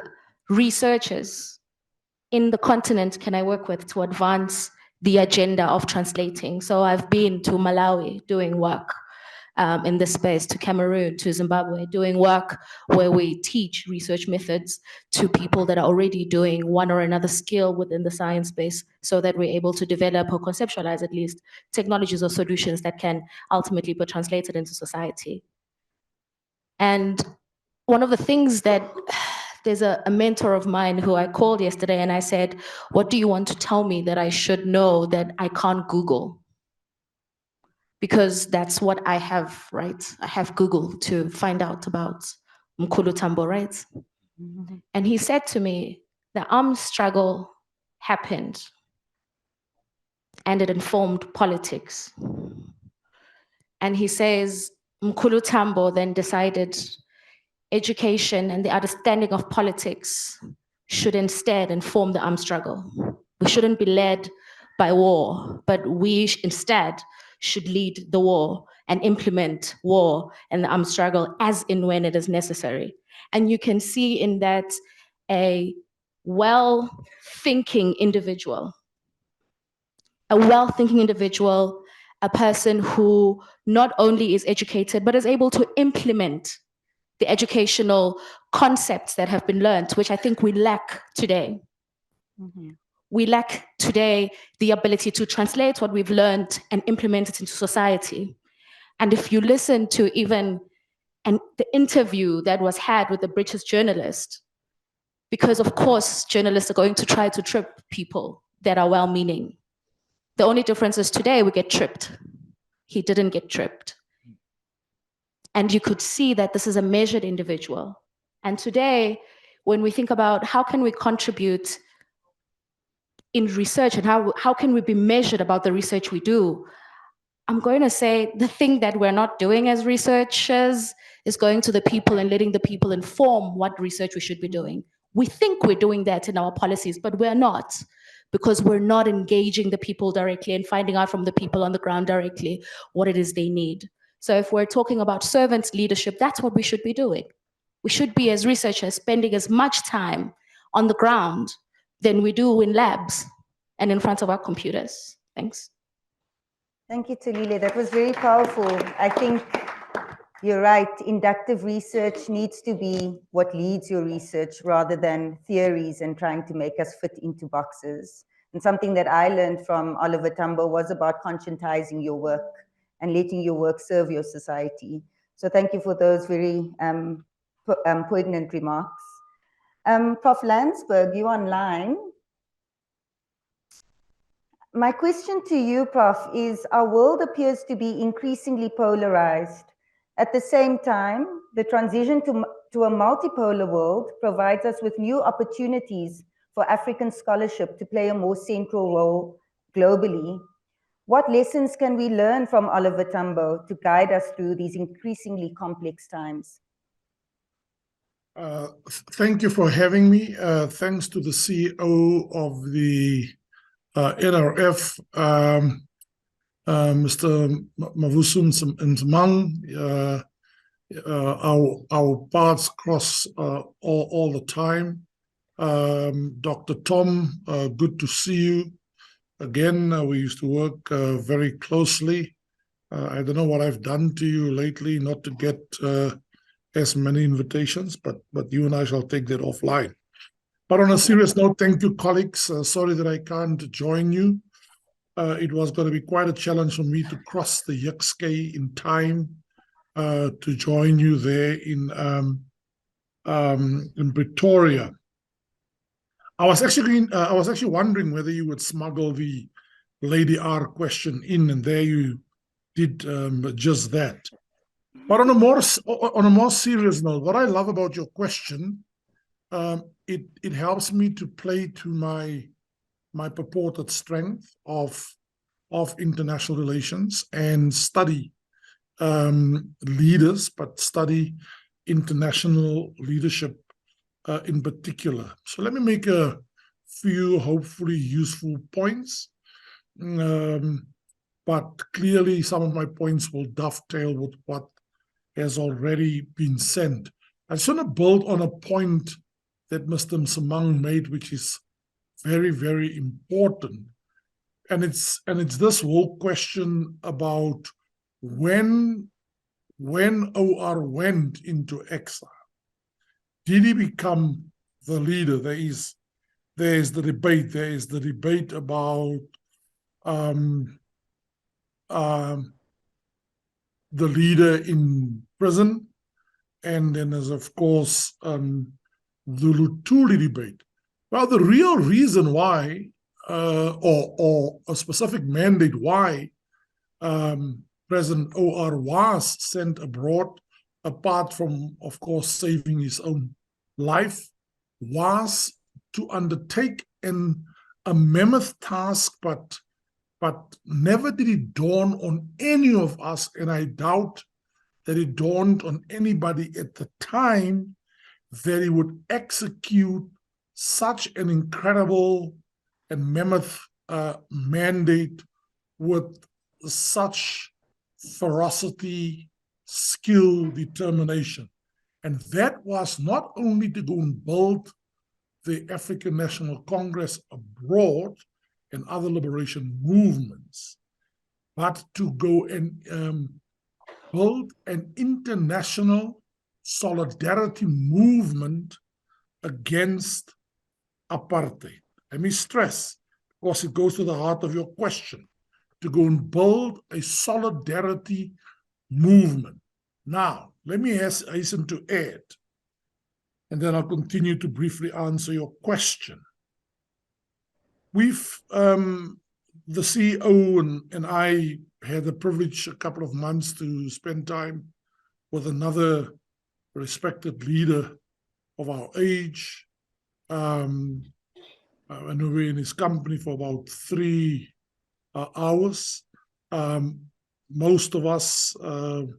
researchers in the continent can I work with to advance the agenda of translating? So I've been to Malawi doing work in this space, to Cameroon, to Zimbabwe, doing work where we teach research methods to people that are already doing one or another skill within the science space, so that we're able to develop or conceptualize at least technologies or solutions that can ultimately be translated into society. And one of the things that there's a mentor of mine who I called yesterday and I said, what do you want to tell me that I should know that I can't Google? Because that's what I have, right? I have Google to find out about Nka'Thuto, right? Mm-hmm. And he said to me, the armed struggle happened and it informed politics. And he says, Nka'Thuto then decided education and the understanding of politics should instead inform the armed struggle. We shouldn't be led by war, but we instead should lead the war and implement war and the armed struggle as in when it is necessary. And you can see in that a well-thinking individual, a person who not only is educated, but is able to implement the educational concepts that have been learned, which I think we lack today. Mm-hmm. We lack today the ability to translate what we've learned and implement it into society. And if you listen to even the interview that was had with the British journalist, because of course, journalists are going to try to trip people that are well-meaning. The only difference is today we get tripped. He didn't get tripped. And you could see that this is a measured individual. And today, when we think about how can we contribute in research and how can we be measured about the research we do, I'm going to say the thing that we're not doing as researchers is going to the people and letting the people inform what research we should be doing. We think we're doing that in our policies, but we're not, because we're not engaging the people directly and finding out from the people on the ground directly what it is they need. So if we're talking about servant leadership, that's what we should be doing. We should be, as researchers, spending as much time on the ground than we do in labs and in front of our computers. Thanks. Thank you, Thulile. That was very powerful. I think you're right. Inductive research needs to be what leads your research rather than theories and trying to make us fit into boxes. And something that I learned from Oliver Tambo was about conscientizing your work and letting your work serve your society. So thank you for those very poignant remarks. Prof. Landsberg, you online. My question to you, Prof, is our world appears to be increasingly polarized. At the same time, the transition to a multipolar world provides us with new opportunities for African scholarship to play a more central role globally. What lessons can we learn from Oliver Tambo to guide us through these increasingly complex times? Thank you for having me. Thanks to the CEO of the NRF, Mr. Mavuso Msimang. Our paths cross all the time. Dr. Tom, good to see you. Again, we used to work very closely. I don't know what I've done to you lately, not to get as many invitations, but you and I shall take that offline. But on a serious note, thank you, colleagues. Sorry that I can't join you. It was going to be quite a challenge for me to cross the Yukskei in time to join you there in Pretoria. I was actually wondering whether you would smuggle the Lady R question in, and there you did just that. But on a more serious note, what I love about your question, it helps me to play to my purported strength of international relations and study leaders, but study international leadership in particular. So let me make a few hopefully useful points. But clearly some of my points will dovetail with what has already been said I just want to build on a point that Mr. Msimang made, which is very, very important. And it's this whole question about when OR went into exile, did he become the leader? There is the debate. There is the debate about the leader in prison, and then there's of course the Thulile debate. Well, the real reason why, or a specific mandate why President OR was sent abroad, apart from, of course, saving his own life, was to undertake a mammoth task, but never did it dawn on any of us, and I doubt that it dawned on anybody at the time, that he would execute such an incredible and mammoth mandate with such ferocity, skill, determination. And that was not only to go and build the African National Congress abroad and other liberation movements, but to go and build an international solidarity movement against apartheid. Let me stress, because it goes to the heart of your question, to go and build a solidarity movement. Now, let me hasten to add, and then I'll continue to briefly answer your question. We've, the CEO and I had the privilege a couple of months to spend time with another respected leader of our age. And we were in his company for about 3 hours. Most of us, Mr.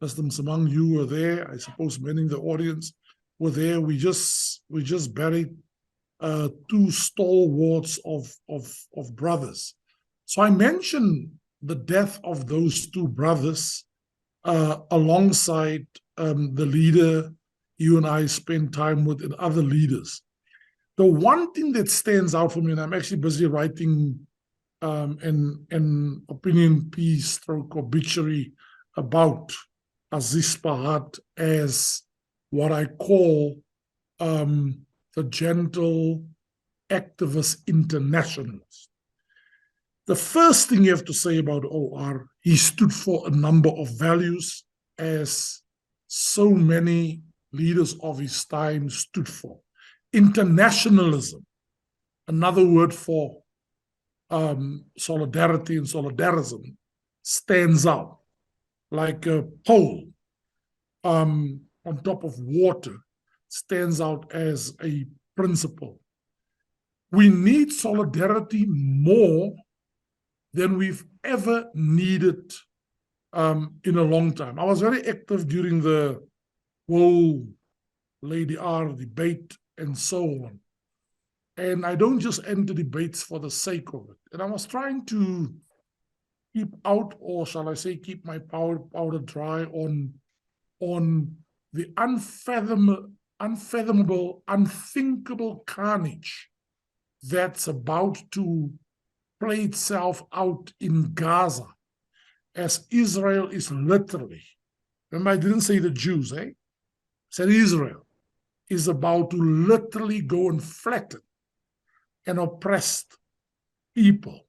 Msimang, you were there. I suppose many in the audience were there. We just buried 2 stalwarts of brothers. So I mentioned the death of those 2 brothers alongside the leader you and I spent time with and other leaders. The one thing that stands out for me, and I'm actually busy writing an opinion piece stroke obituary about Aziz Pahat as what I call the gentle activist internationalist. The first thing you have to say about OR, he stood for a number of values, as so many leaders of his time stood for. Internationalism, another word for solidarity and solidarism, stands out like a pole on top of water, stands out as a principle. We need solidarity more than we've ever needed in a long time. I was very active during the whole Lady R debate and so on. And I don't just enter debates for the sake of it. And I was trying to keep out, or shall I say, keep my powder dry on the unfathomable, unthinkable carnage that's about to play itself out in Gaza, as Israel is literally, remember I didn't say the Jews, I said Israel is about to literally go and flatten an oppressed people.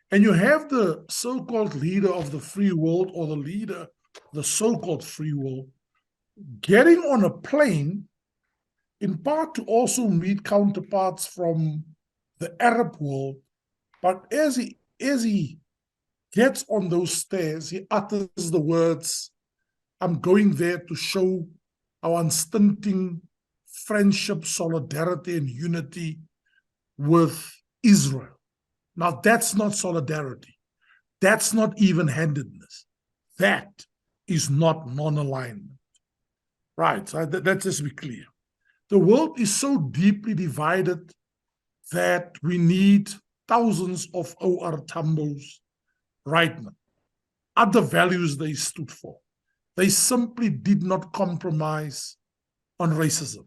And you have the so-called leader of the free world, or the leader, the so-called free world, getting on a plane, in part to also meet counterparts from the Arab world. But as he gets on those stairs, he utters the words, "I'm going there to show our unstinting friendship, solidarity, and unity with Israel." Now, that's not solidarity. That's not even-handedness. That is not non-alignment. Right, so let's just be clear. The world is so deeply divided that we need thousands of OR Tambos right now. Other values they stood for. They simply did not compromise on racism.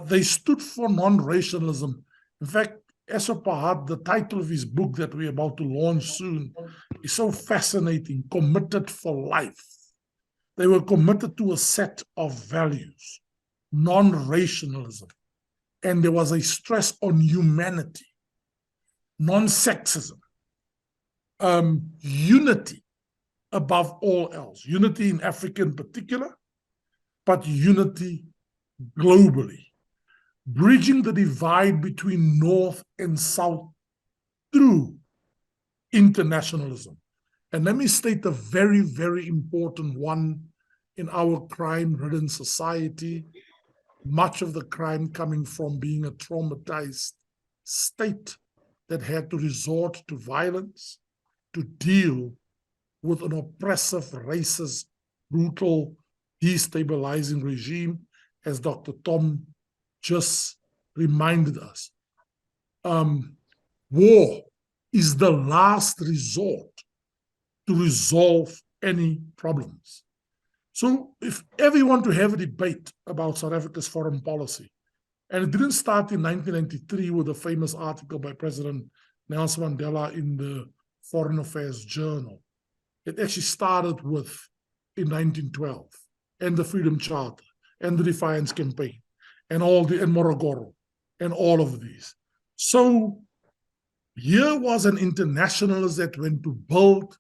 They stood for non-racialism. In fact, Esopahad, the title of his book that we're about to launch soon, is so fascinating, Committed for Life. They were committed to a set of values, non-racialism, and there was a stress on humanity, non-sexism, unity above all else, unity in Africa in particular, but unity globally, bridging the divide between North and South through internationalism. And let me state a very, very important one in our crime-ridden society, much of the crime coming from being a traumatized state that had to resort to violence to deal with an oppressive, racist, brutal, destabilizing regime, as Dr. Tom just reminded us. War is the last resort to resolve any problems. So if ever you want to have a debate about South Africa's foreign policy, and it didn't start in 1993 with a famous article by President Nelson Mandela in the Foreign Affairs Journal. It actually started with, in 1912, and the Freedom Charter, and the Defiance Campaign, and Morogoro, and all of these. So here was an internationalist that went to build,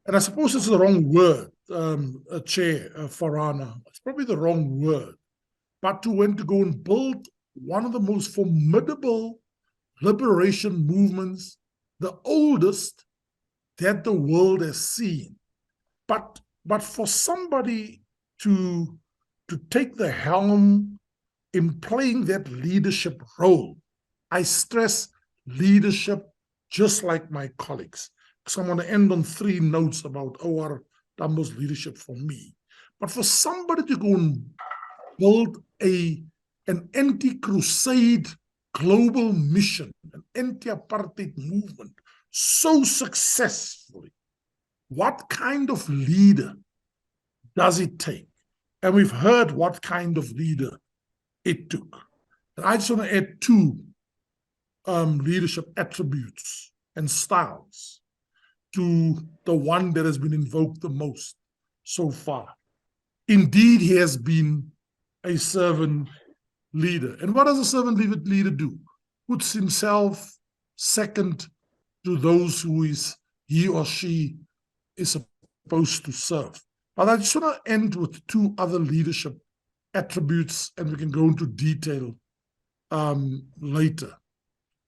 and I suppose it's the wrong word, Chair Farana, it's probably the wrong word, but to went to go and build one of the most formidable liberation movements, the oldest that the world has seen. But for somebody to take the helm in playing that leadership role, I stress leadership just like my colleagues. So I'm going to end on 3 notes about O.R. Tambo's leadership for me. But for somebody to go and build an anti-crusade global mission, an anti-apartheid movement so successfully, what kind of leader does it take? And we've heard what kind of leader it took. And I just want to add 2 leadership attributes and styles to the one that has been invoked the most so far. Indeed, he has been a servant leader. And what does a servant leader do? Puts himself second to those who he or she is supposed to serve. But I just want to end with 2 other leadership attributes, and we can go into detail later.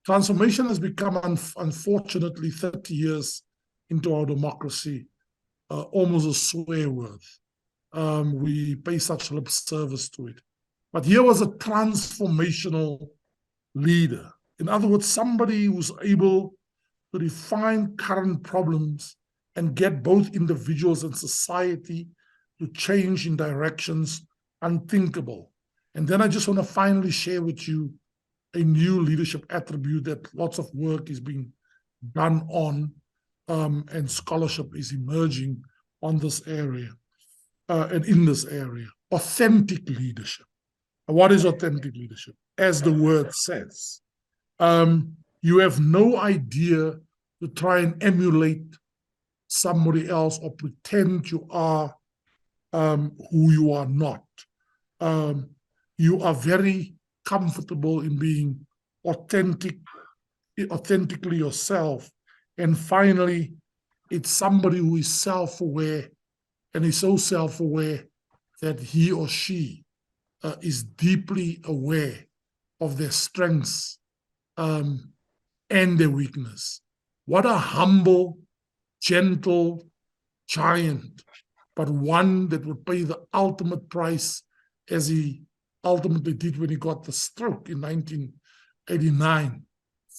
Transformation has become, unfortunately, 30 years into our democracy, almost a swear word. We pay such lip service to it. But here was a transformational leader. In other words, somebody who's able to define current problems and get both individuals and society to change in directions unthinkable. And then I just want to finally share with you a new leadership attribute that lots of work is being done on, and scholarship is emerging on this area and in this area. Authentic leadership. What is authentic leadership? As the word says, you have no idea to try and emulate somebody else or pretend you are who you are not. You are very comfortable in being authentically yourself. And finally, it's somebody who is self-aware and is so self-aware that he or she is deeply aware of their strengths and their weakness. What a humble, gentle giant, but one that would pay the ultimate price, as he ultimately did when he got the stroke in 1989,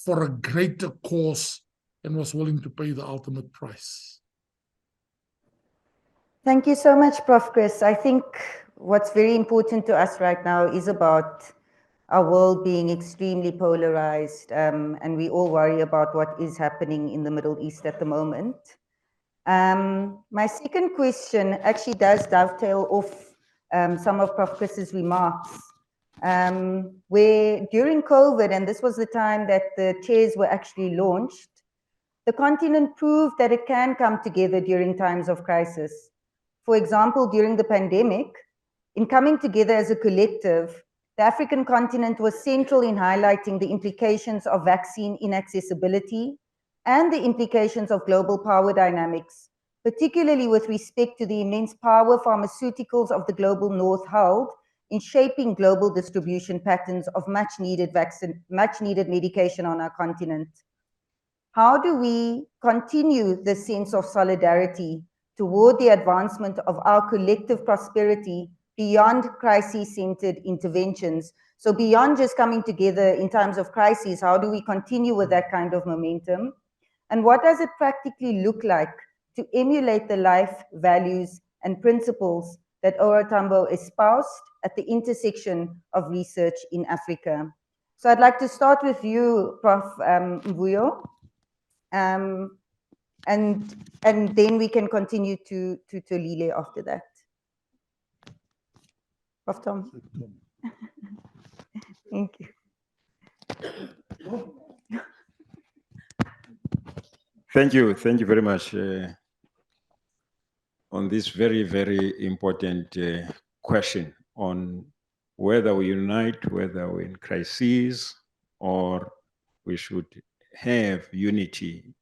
for a greater cause, and was willing to pay the ultimate price. Thank you so much, Prof. Chris. I think what's very important to us right now is about our world being extremely polarized, and we all worry about what is happening in the Middle East at the moment. My second question actually does dovetail off some of Prof. Chris's remarks, where during COVID, and this was the time that the chairs were actually launched, the continent proved that it can come together during times of crisis. For example, during the pandemic, in coming together as a collective, the African continent was central in highlighting the implications of vaccine inaccessibility and the implications of global power dynamics, particularly with respect to the immense power pharmaceuticals of the global north held in shaping global distribution patterns of much needed medication on our continent. How do we continue this sense of solidarity toward the advancement of our collective prosperity beyond crisis-centered interventions? So beyond just coming together in times of crises, how do we continue with that kind of momentum? And what does it practically look like to emulate the life, values, and principles that OR Tambo espoused at the intersection of research in Africa? So I'd like to start with you, Prof. Mvuyo. And then we can continue to Thulile after that. Prof. Tom. Thank you. Thank you very much on this very, very important question on whether we unite, whether we're in crises, or we should have unity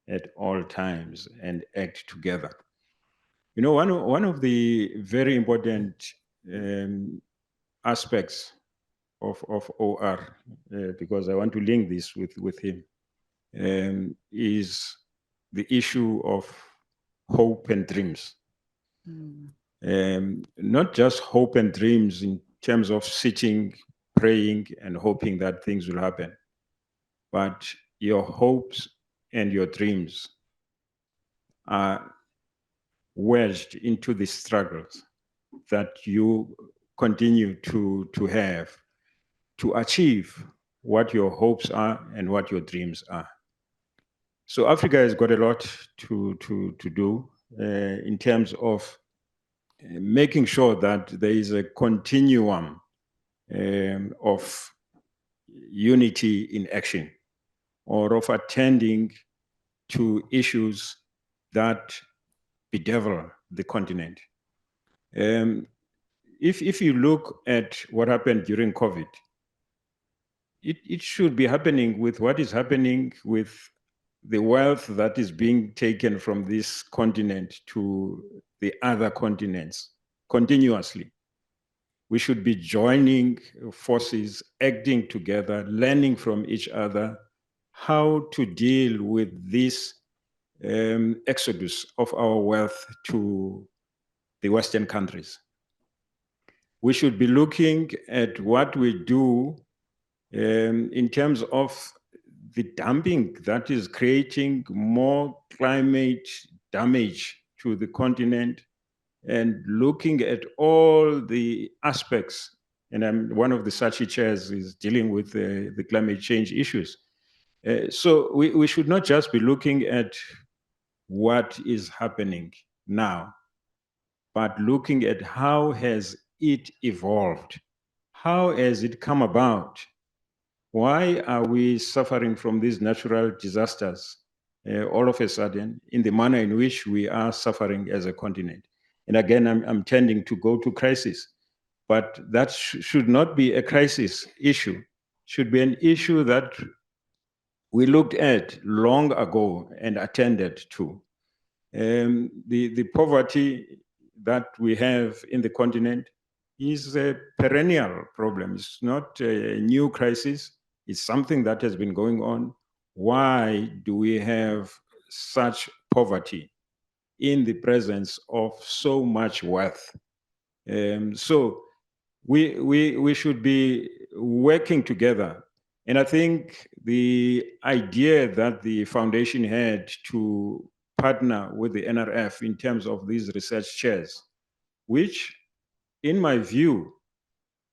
at all times and act together. You know, one of the very important aspects of OR, because I want to link this with him, is the issue of hope and dreams. Not just hope and dreams in terms of sitting, praying, and hoping that things will happen, but your hopes and your dreams are wedged into the struggles that you continue to have to achieve what your hopes are and what your dreams are. So Africa has got a lot to do in terms of making sure that there is a continuum of unity in action, or of attending to issues that bedevil the continent. If you look at what happened during COVID, it should be happening with what is happening with the wealth that is being taken from this continent to the other continents continuously. We should be joining forces, acting together, learning from each other how to deal with this exodus of our wealth to the Western countries. We should be looking at what we do in terms of the dumping that is creating more climate damage to the continent, and looking at all the aspects. And one of the SACHI chairs is dealing with the climate change issues. So we should not just be looking at what is happening now, but looking at how has it evolved? How has it come about? Why are we suffering from these natural disasters all of a sudden in the manner in which we are suffering as a continent? And again, I'm tending to go to crisis, but that should not be a crisis issue. Should be an issue that we looked at long ago and attended to. The poverty that we have in the continent is a perennial problem. It's not a new crisis. It's something that has been going on. Why do we have such poverty in the presence of so much wealth? So we should be working together. And I think the idea that the foundation had to partner with the NRF in terms of these research chairs, which in my view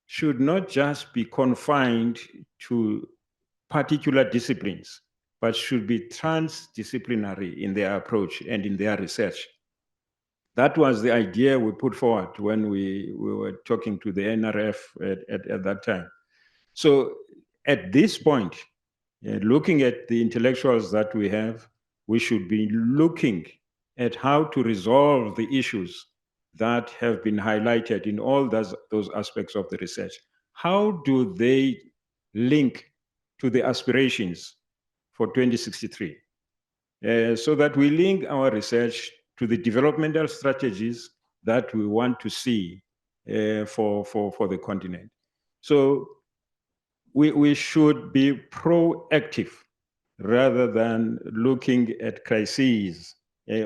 should not just be confined to particular disciplines, but should be transdisciplinary in their approach and in their research. That was the idea we put forward when we were talking to the NRF at that time. So at this point, looking at the intellectuals that we have, we should be looking at how to resolve the issues that have been highlighted in all those aspects of the research. How do they link to the aspirations for 2063? So that we link our research to the developmental strategies that we want to see for the continent. So we should be proactive rather than looking at crises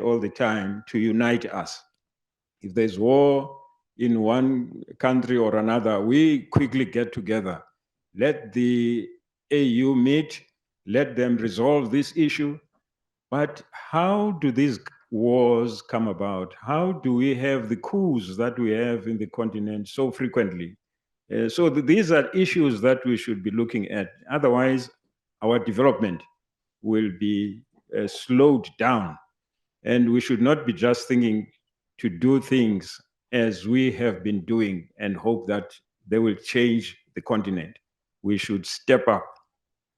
all the time to unite us. If there's war in one country or another, we quickly get together. Let the AU meet, let them resolve this issue. But how do these wars come about? How do we have the coups that we have in the continent so frequently? So these are issues that we should be looking at. Otherwise, our development will be slowed down. And we should not be just thinking to do things as we have been doing and hope that they will change the continent. We should step up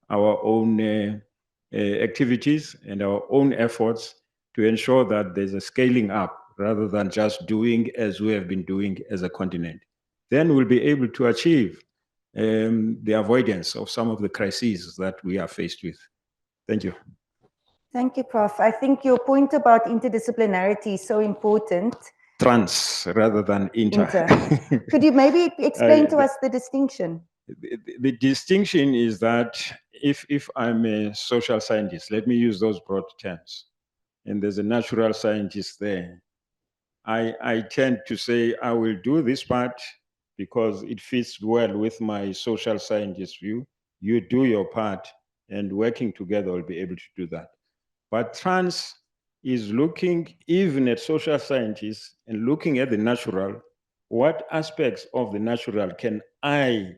our own activities and our own efforts to ensure that there's a scaling up rather than just doing as we have been doing as a continent. Then we'll be able to achieve the avoidance of some of the crises that we are faced with. Thank you. Thank you, Prof. I think your point about interdisciplinarity is so important. Trans rather than inter. Could you maybe explain to us the distinction? The distinction is that if I'm a social scientist, let me use those broad terms, and there's a natural scientist there, I tend to say I will do this part because it fits well with my social scientist view. You do your part, and working together we'll be able to do that. But trans is looking even at social scientists and looking at the natural. What aspects of the natural can I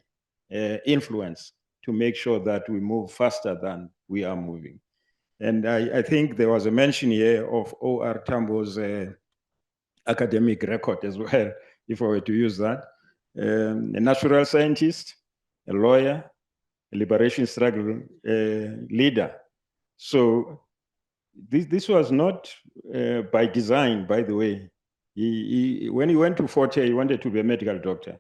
influence to make sure that we move faster than we are moving? And I think there was a mention here of O.R. Tambo's academic record as well, if I were to use that. A natural scientist, a lawyer, a liberation struggle leader. So this was not by design, by the way. When he went to Fort Hare, he wanted to be a medical doctor.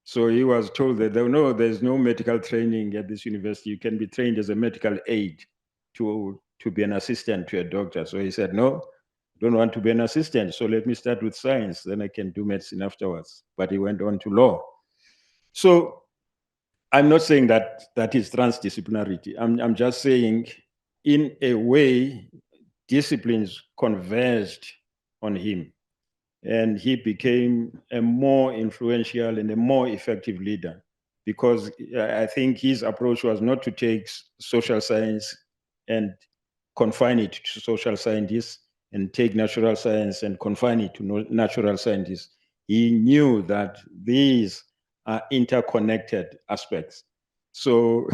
So he was told that there's no medical training at this university. You can be trained as a medical aide to be an assistant to a doctor. So he said, no, I don't want to be an assistant. So let me start with science, then I can do medicine afterwards. But he went on to law. So I'm not saying that is transdisciplinarity. I'm just saying, in a way, disciplines converged on him. And he became a more influential and a more effective leader, because I think his approach was not to take social science and confine it to social scientists and take natural science and confine it to natural scientists. He knew that these are interconnected aspects. So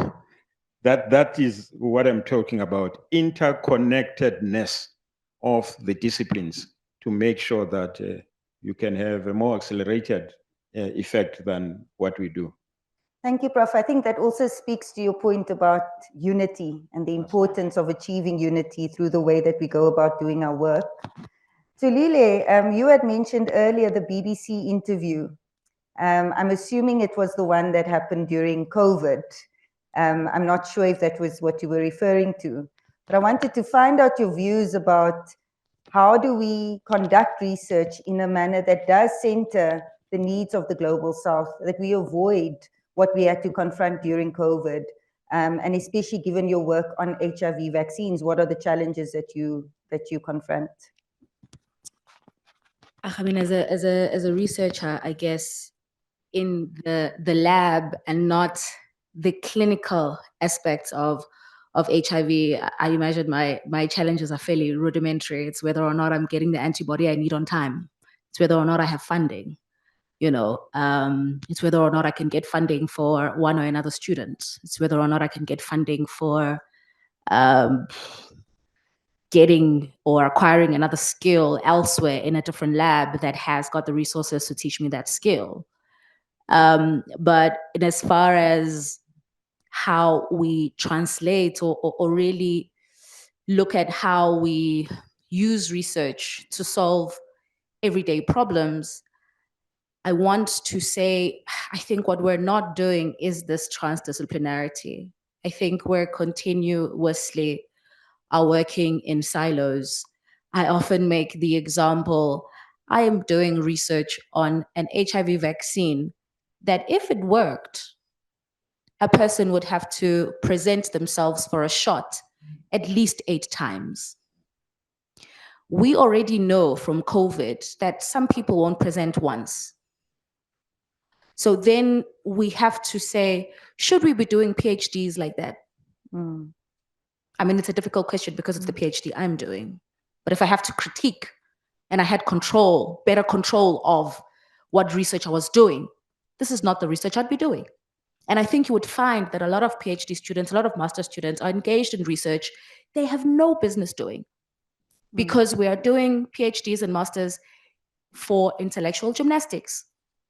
that is what I'm talking about, interconnectedness of the disciplines to make sure that you can have a more accelerated effect than what we do. Thank you, Prof. I think that also speaks to your point about unity and the importance of achieving unity through the way that we go about doing our work. Thulile, you had mentioned earlier the BBC interview. I'm assuming it was the one that happened during COVID. I'm not sure if that was what you were referring to, but I wanted to find out your views about how do we conduct research in a manner that does center the needs of the global south, that we avoid what we had to confront during COVID, and especially given your work on HIV vaccines, what are the challenges that you confront? I mean, as a researcher, I guess in the lab and not the clinical aspects of HIV, I imagine my challenges are fairly rudimentary. It's whether or not I'm getting the antibody I need on time. It's whether or not I have funding. It's whether or not I can get funding for one or another student. It's whether or not I can get funding for getting or acquiring another skill elsewhere in a different lab that has got the resources to teach me that skill. But in as far as how we translate or really look at how we use research to solve everyday problems, I want to say, I think what we're not doing is this transdisciplinarity. I think we're continuously are working in silos. I often make the example, I am doing research on an HIV vaccine that if it worked, a person would have to present themselves for a shot at least 8 times. We already know from COVID that some people won't present once. So then we have to say, should we be doing PhDs like that? I mean, it's a difficult question because it's the PhD I'm doing. But if I have to critique and I had control, better control of what research I was doing, this is not the research I'd be doing. And I think you would find that a lot of PhD students, a lot of master students are engaged in research they have no business doing because we are doing PhDs and masters for intellectual gymnastics.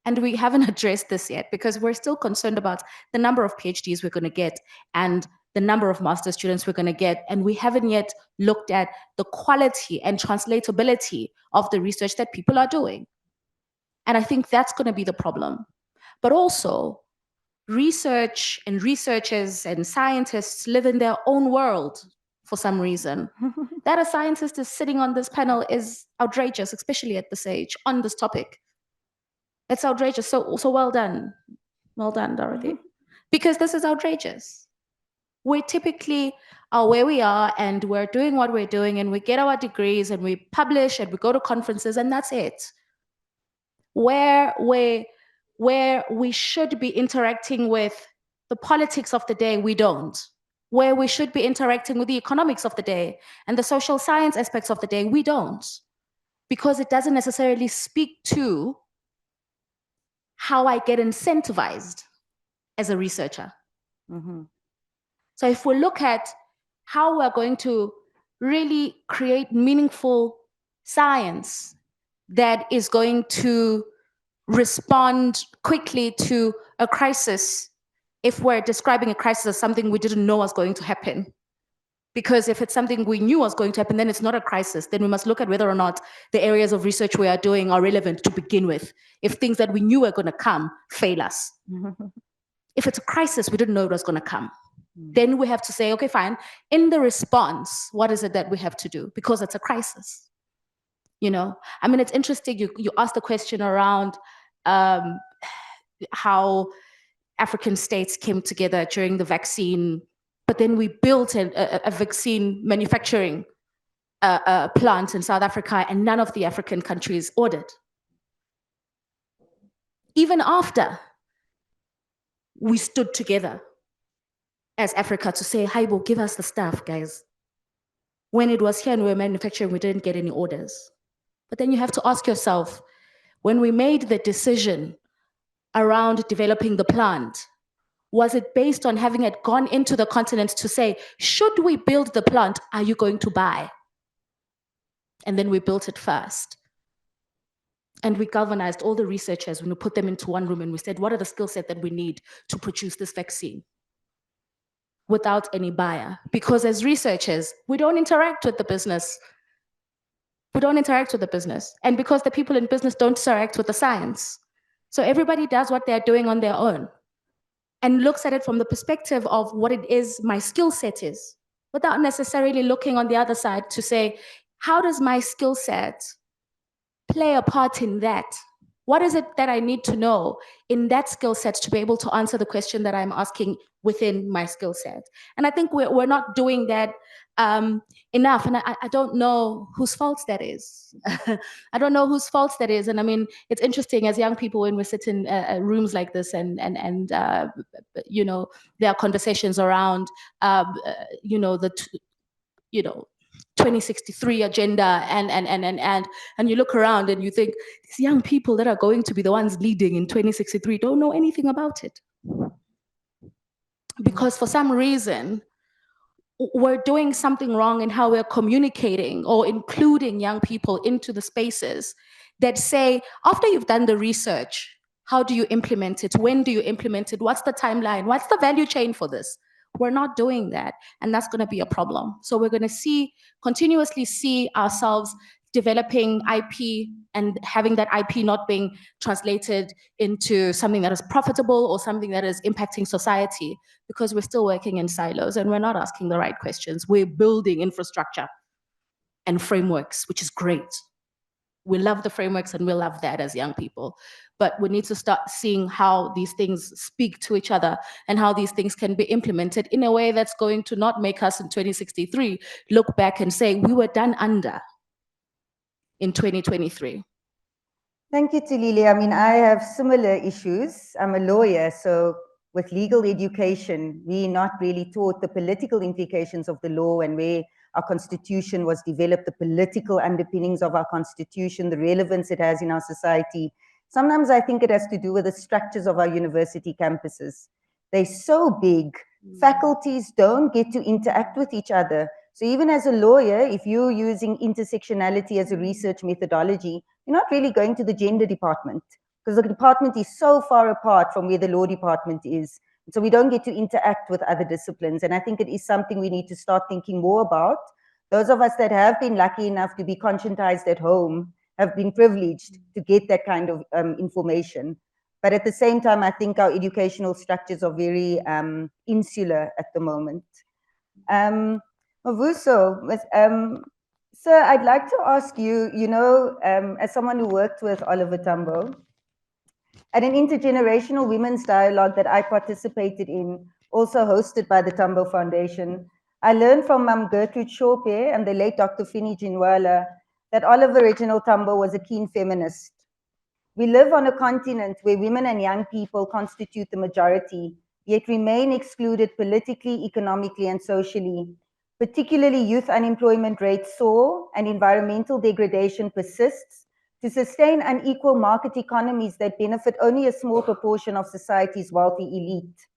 And we haven't addressed this yet because we're still concerned about the number of PhDs we're going to get and the number of master students we're going to get. And we haven't yet looked at the quality and translatability of the research that people are doing. And I think that's going to be the problem. But also, research and researchers and scientists live in their own world for some reason. That a scientist is sitting on this panel is outrageous, especially at this age, on this topic. It's outrageous. So well done. Well done, Dorothy. Because this is outrageous. We typically are where we are and we're doing what we're doing and we get our degrees and we publish and we go to conferences and that's it. Where we should be interacting with the politics of the day, we don't. Where we should be interacting with the economics of the day and the social science aspects of the day, we don't. Because it doesn't necessarily speak to how I get incentivized as a researcher. So if we look at how we're going to really create meaningful science that is going to respond quickly to a crisis, if we're describing a crisis as something we didn't know was going to happen. Because if it's something we knew was going to happen, then it's not a crisis. Then we must look at whether or not the areas of research we are doing are relevant to begin with. If things that we knew were going to come fail us. If it's a crisis, we didn't know it was going to come. Then we have to say, okay, fine. In the response, what is it that we have to do? Because it's a crisis. You know, I mean, it's interesting. You asked the question around how African states came together during the vaccine, but then we built a vaccine manufacturing plant in South Africa, and none of the African countries ordered. Even after we stood together as Africa to say, Haibo, give us the stuff, guys. When it was here and we were manufacturing, we didn't get any orders. But then you have to ask yourself, when we made the decision around developing the plant, was it based on having it gone into the continent to say, should we build the plant, are you going to buy? And then we built it first. And we galvanized all the researchers when we put them into one room and we said, what are the skill set that we need to produce this vaccine? Without any buyer. Because as researchers, we don't interact with the business. We don't interact with the business. And because the people in business don't interact with the science. So everybody does what they're doing on their own and looks at it from the perspective of what it is my skill set is, without necessarily looking on the other side to say, how does my skill set play a part in that? What is it that I need to know in that skill set to be able to answer the question that I'm asking within my skill set? And I think we're not doing that enough. And I don't know whose fault that is. I don't know whose fault that is. And I mean, it's interesting as young people when we sit in rooms like this and you know, there are conversations around, you know, 2063 agenda and you look around and you think these young people that are going to be the ones leading in 2063 don't know anything about it. Because for some reason, we're doing something wrong in how we're communicating or including young people into the spaces that say, after you've done the research, how do you implement it? When do you implement it? What's the timeline? What's the value chain for this? We're not doing that, and that's going to be a problem. So we're going to continuously see ourselves developing IP and having that IP not being translated into something that is profitable or something that is impacting society, because we're still working in silos and we're not asking the right questions. We're building infrastructure and frameworks, which is great. We love the frameworks and we love that as young people, but we need to start seeing how these things speak to each other and how these things can be implemented in a way that's going to not make us in 2063 look back and say we were done under in 2023. Thank you, Thulile. I mean, I have similar issues. I'm a lawyer, so with legal education, we're not really taught the political implications of the law and where our constitution was developed, the political underpinnings of our constitution, the relevance it has in our society. Sometimes I think it has to do with the structures of our university campuses. They're so big, faculties don't get to interact with each other. So even as a lawyer, if you're using intersectionality as a research methodology, you're not really going to the gender department because the department is so far apart from where the law department is. So we don't get to interact with other disciplines. And I think it is something we need to start thinking more about. Those of us that have been lucky enough to be conscientized at home have been privileged to get that kind of information. But at the same time, I think our educational structures are very insular at the moment. Mavuso, sir, I'd like to ask you, as someone who worked with Oliver Tambo, at an intergenerational women's dialogue that I participated in, also hosted by the Tambo Foundation, I learned from Gertrude Shorpe and the late Dr. Fini Jinwala that Oliver Reginald Tambo was a keen feminist. We live on a continent where women and young people constitute the majority, yet remain excluded politically, economically, and socially. Particularly, youth unemployment rates soar and environmental degradation persists. To sustain unequal market economies that benefit only a small proportion of society's wealthy elite.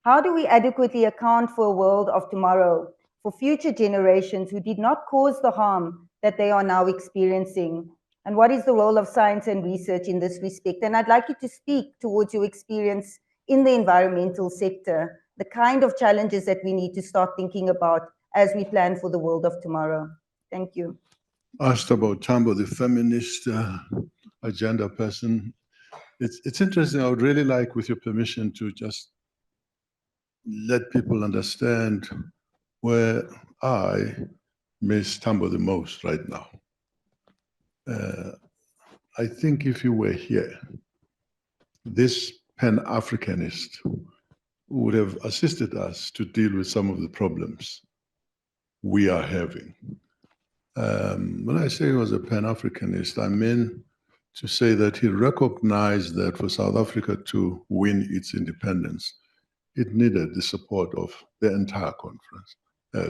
How do we adequately account for a world of tomorrow, for future generations who did not cause the harm that they are now experiencing? And what is the role of science and research in this respect? And I'd like you to speak towards your experience in the environmental sector, the kind of challenges that we need to start thinking about as we plan for the world of tomorrow. Thank you. Asked about Tambo, the feminist agenda person. It's interesting. I would really like, with your permission, to just let people understand where I miss Tambo the most right now. I think if you were here, this Pan-Africanist would have assisted us to deal with some of the problems we are having. When I say he was a Pan-Africanist, I mean to say that he recognized that for South Africa to win its independence, it needed the support of the entire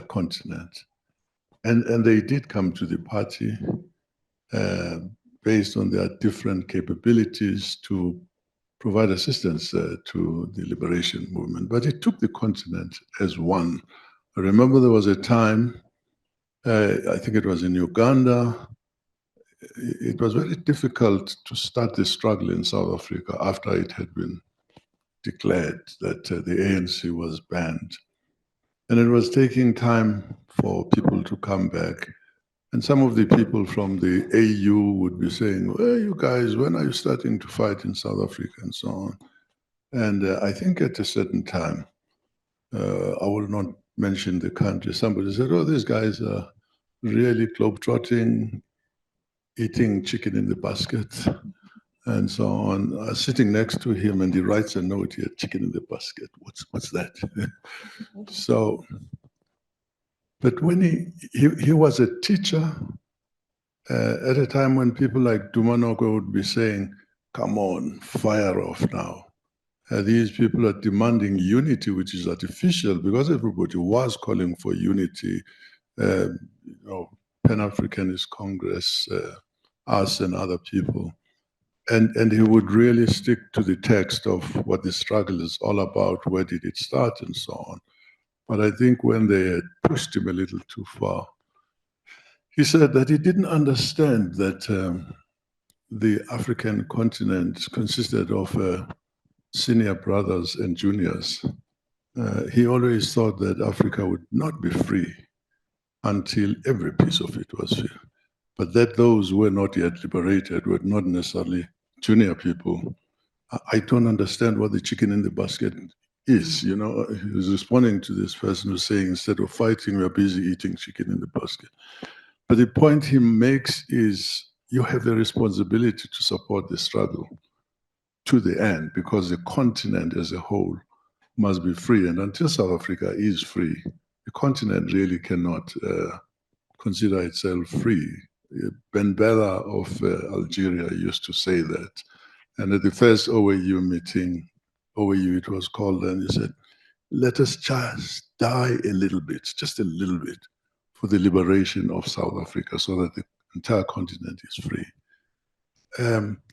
continent. And they did come to the party based on their different capabilities to provide assistance to the liberation movement. But it took the continent as one. I remember there was a time, I think it was in Uganda, it was very difficult to start the struggle in South Africa after it had been declared that the ANC was banned. And it was taking time for people to come back. And some of the people from the AU would be saying, well, you guys, when are you starting to fight in South Africa and so on? And I think at a certain time, I will not mention the country, somebody said, oh, these guys are really globetrotting, eating chicken in the basket, and so on. Sitting next to him, and he writes a note here, chicken in the basket. What's that? So, but when he was a teacher at a time when people like Dumanoko would be saying, come on, fire off now. These people are demanding unity, which is artificial, because everybody was calling for unity. Pan-Africanist Congress, us and other people. And he would really stick to the text of what the struggle is all about, where did it start, and so on. But I think when they had pushed him a little too far, he said that he didn't understand that the African continent consisted of senior brothers and juniors. He always thought that Africa would not be free until every piece of it was free. But that those who were not yet liberated were not necessarily junior people. I don't understand what the chicken in the basket is. You know, he was responding to this person who's saying, instead of fighting, we're busy eating chicken in the basket. But the point he makes is you have a responsibility to support the struggle to the end, because the continent as a whole must be free. And until South Africa is free, the continent really cannot consider itself free. Ben Bella of Algeria used to say that. And at the first OAU meeting, OAU it was called, and he said, let us just die a little bit, just a little bit, for the liberation of South Africa so that the entire continent is free.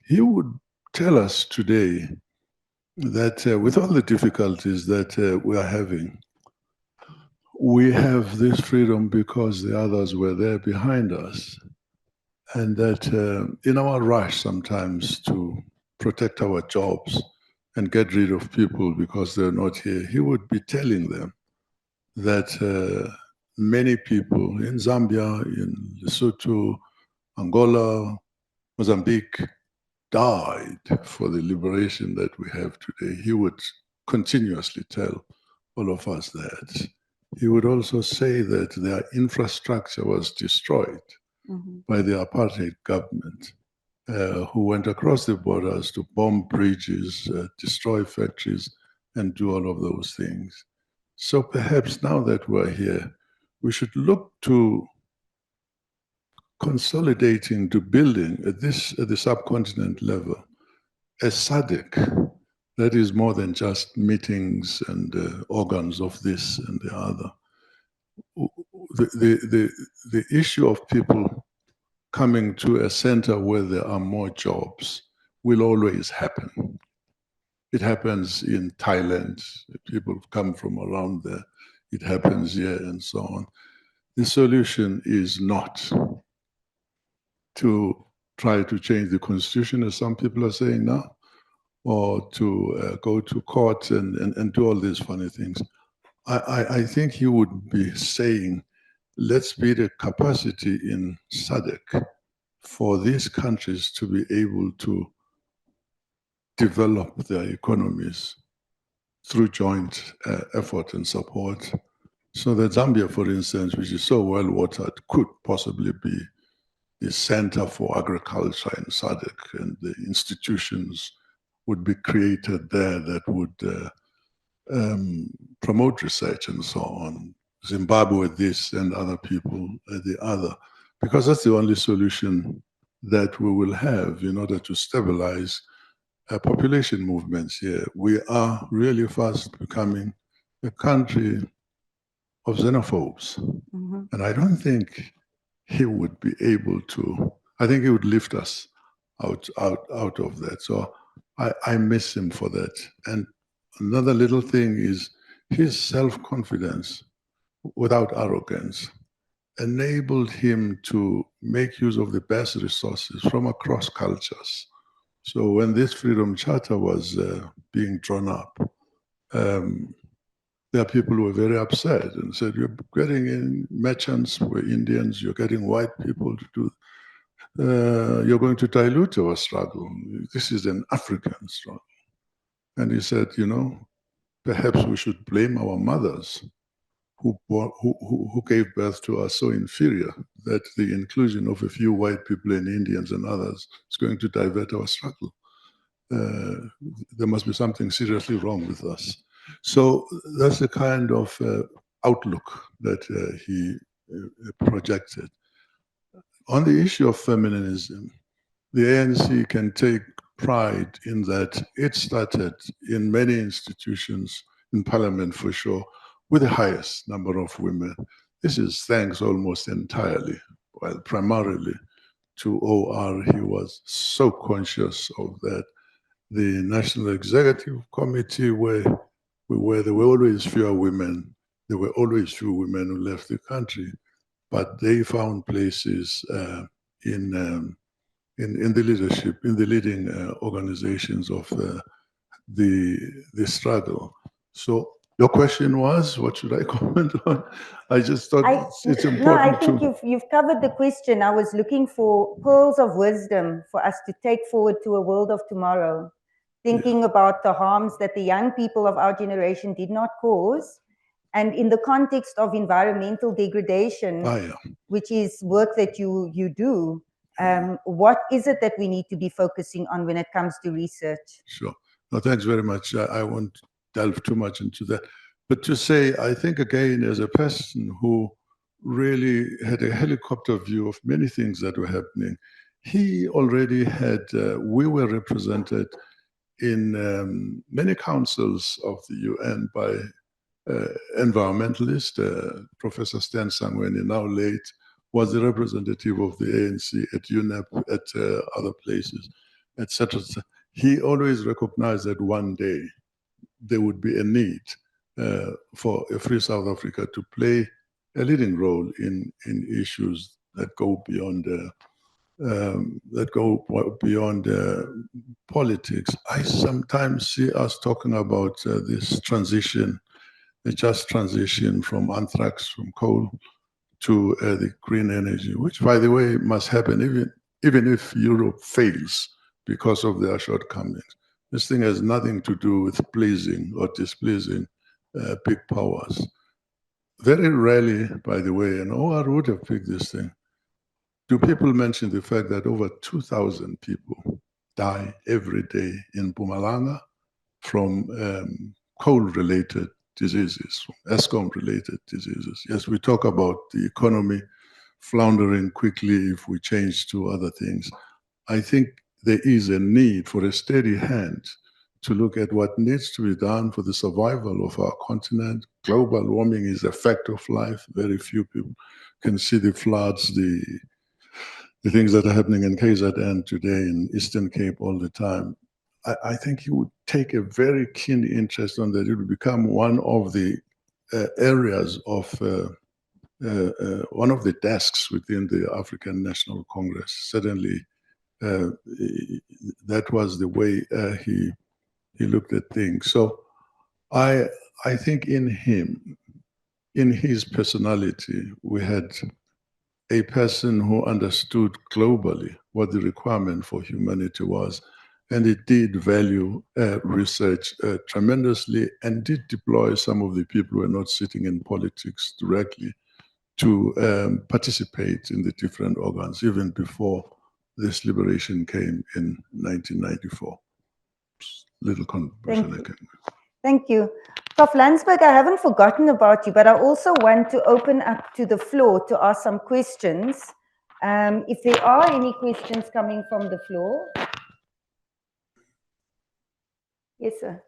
He would tell us today that with all the difficulties that we are having, we have this freedom because the others were there behind us. And that in our rush sometimes to protect our jobs and get rid of people because they're not here, he would be telling them that many people in Zambia, in Lesotho, Angola, Mozambique, died for the liberation that we have today. He would continuously tell all of us that. He would also say that their infrastructure was destroyed by the apartheid government, who went across the borders to bomb bridges, destroy factories, and do all of those things. So perhaps now that we're here, we should look to consolidating, to building at the subcontinent level a SADC that is more than just meetings and organs of this and the other. The issue of people coming to a center where there are more jobs will always happen. It happens in Thailand. People come from around there. It happens here and so on. The solution is not to try to change the constitution, as some people are saying now, or to go to court and do all these funny things. I think he would be saying, let's build a capacity in SADC for these countries to be able to develop their economies through joint effort and support, so that Zambia, for instance, which is so well watered, could possibly be the center for agriculture in SADC, and the institutions would be created there that would promote research and so on. Zimbabwe this and other people the other, because that's the only solution that we will have in order to stabilize population movements here. We are really fast becoming a country of xenophobes. And I don't think he would be able to, I think he would lift us out of that. So I miss him for that. And another little thing is his self-confidence without arrogance enabled him to make use of the best resources from across cultures. So when this Freedom Charter was being drawn up, there are people who were very upset and said, you're getting in merchants who are Indians, you're getting white people to do, you're going to dilute our struggle. This is an African struggle. And he said, you know, perhaps we should blame our mothers who gave birth to us so inferior that the inclusion of a few white people and Indians and others is going to divert our struggle. There must be something seriously wrong with us. So that's the kind of outlook that he projected. On the issue of feminism, the ANC can take pride in that it started in many institutions, in parliament for sure, with the highest number of women. This is thanks almost entirely, well, primarily to OR. He was so conscious of that. The National Executive Committee, where there were always fewer women there were always few women who left the country, but they found places in the leadership, in the leading organizations of the struggle. So your question was, what should I comment on? I just thought it's important No, I think to... you've covered the question. I was looking for pearls of wisdom for us to take forward to a world of tomorrow, thinking about the harms that the young people of our generation did not cause. And in the context of environmental degradation, which is work that you do, what is it that we need to be focusing on when it comes to research? Sure. No, thanks very much. I won't delve too much into that. But to say, I think again, as a person who really had a helicopter view of many things that were happening, he already had, we were represented in many councils of the UN by environmentalists. Professor Stan Sangweni, now late, was the representative of the ANC at UNEP, at other places, etc. He always recognized that one day there would be a need for a free South Africa to play a leading role in issues that go beyond politics. I sometimes see us talking about this transition, the just transition from anthrax, from coal, to the green energy, which, by the way, must happen even if Europe fails because of their shortcomings. This thing has nothing to do with pleasing or displeasing big powers. Very rarely, by the way, and OR would have picked this thing, do people mention the fact that over 2,000 people die every day in Mpumalanga from coal-related diseases, ESCOM-related diseases. Yes, we talk about the economy floundering quickly if we change to other things. I think there is a need for a steady hand to look at what needs to be done for the survival of our continent. Global warming is a fact of life. Very few people can see the floods, the things that are happening in KZN today, in Eastern Cape all the time. I think he would take a very keen interest on that. It would become one of the areas of, one of the desks within the African National Congress. Certainly, that was the way he looked at things. So I think in him, in his personality, we had a person who understood globally what the requirement for humanity was. And it did value research tremendously, and did deploy some of the people who are not sitting in politics directly to participate in the different organs, even before this liberation came in 1994. Little contribution I can make. Thank you. Prof. Landsberg, I haven't forgotten about you, but I also want to open up to the floor to ask some questions. If there are any questions coming from the floor. Yes, sir.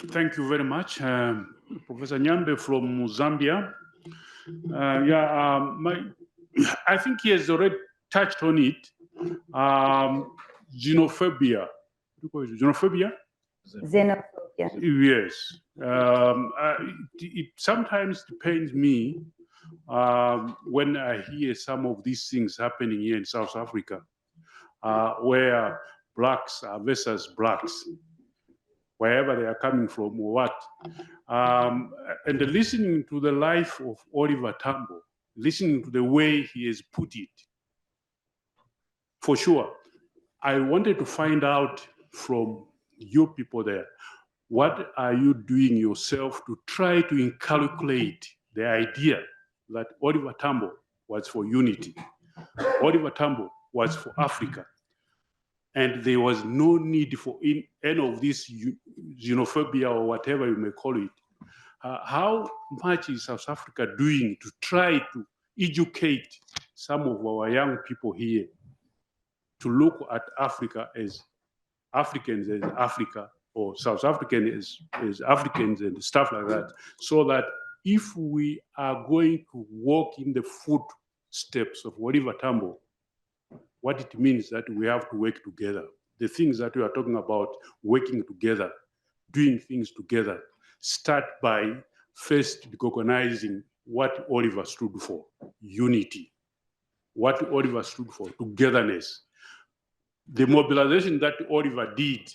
Thank you very much. Professor Nyambe from Zambia. I think he has already touched on it. Xenophobia. Xenophobia? Xenophobia. Yes. It sometimes depends me when I hear some of these things happening here in South Africa, where blacks are versus blacks, wherever they are coming from or what. And listening to the life of Oliver Tambo, listening to the way he has put it, for sure, I wanted to find out from you people there, what are you doing yourself to try to inculcate the idea that Oliver Tambo was for unity, Oliver Tambo was for Africa, and there was no need for any of this xenophobia or whatever you may call it. How much is South Africa doing to try to educate some of our young people here to look at Africa as Africans as Africa, or South African as Africans and stuff like that, so that if we are going to walk in the footsteps of Oliver Tambo, what it means that we have to work together. The things that we are talking about, working together, doing things together start by first recognizing what Oliver stood for: unity. What Oliver stood for: togetherness. The mobilization that Oliver did,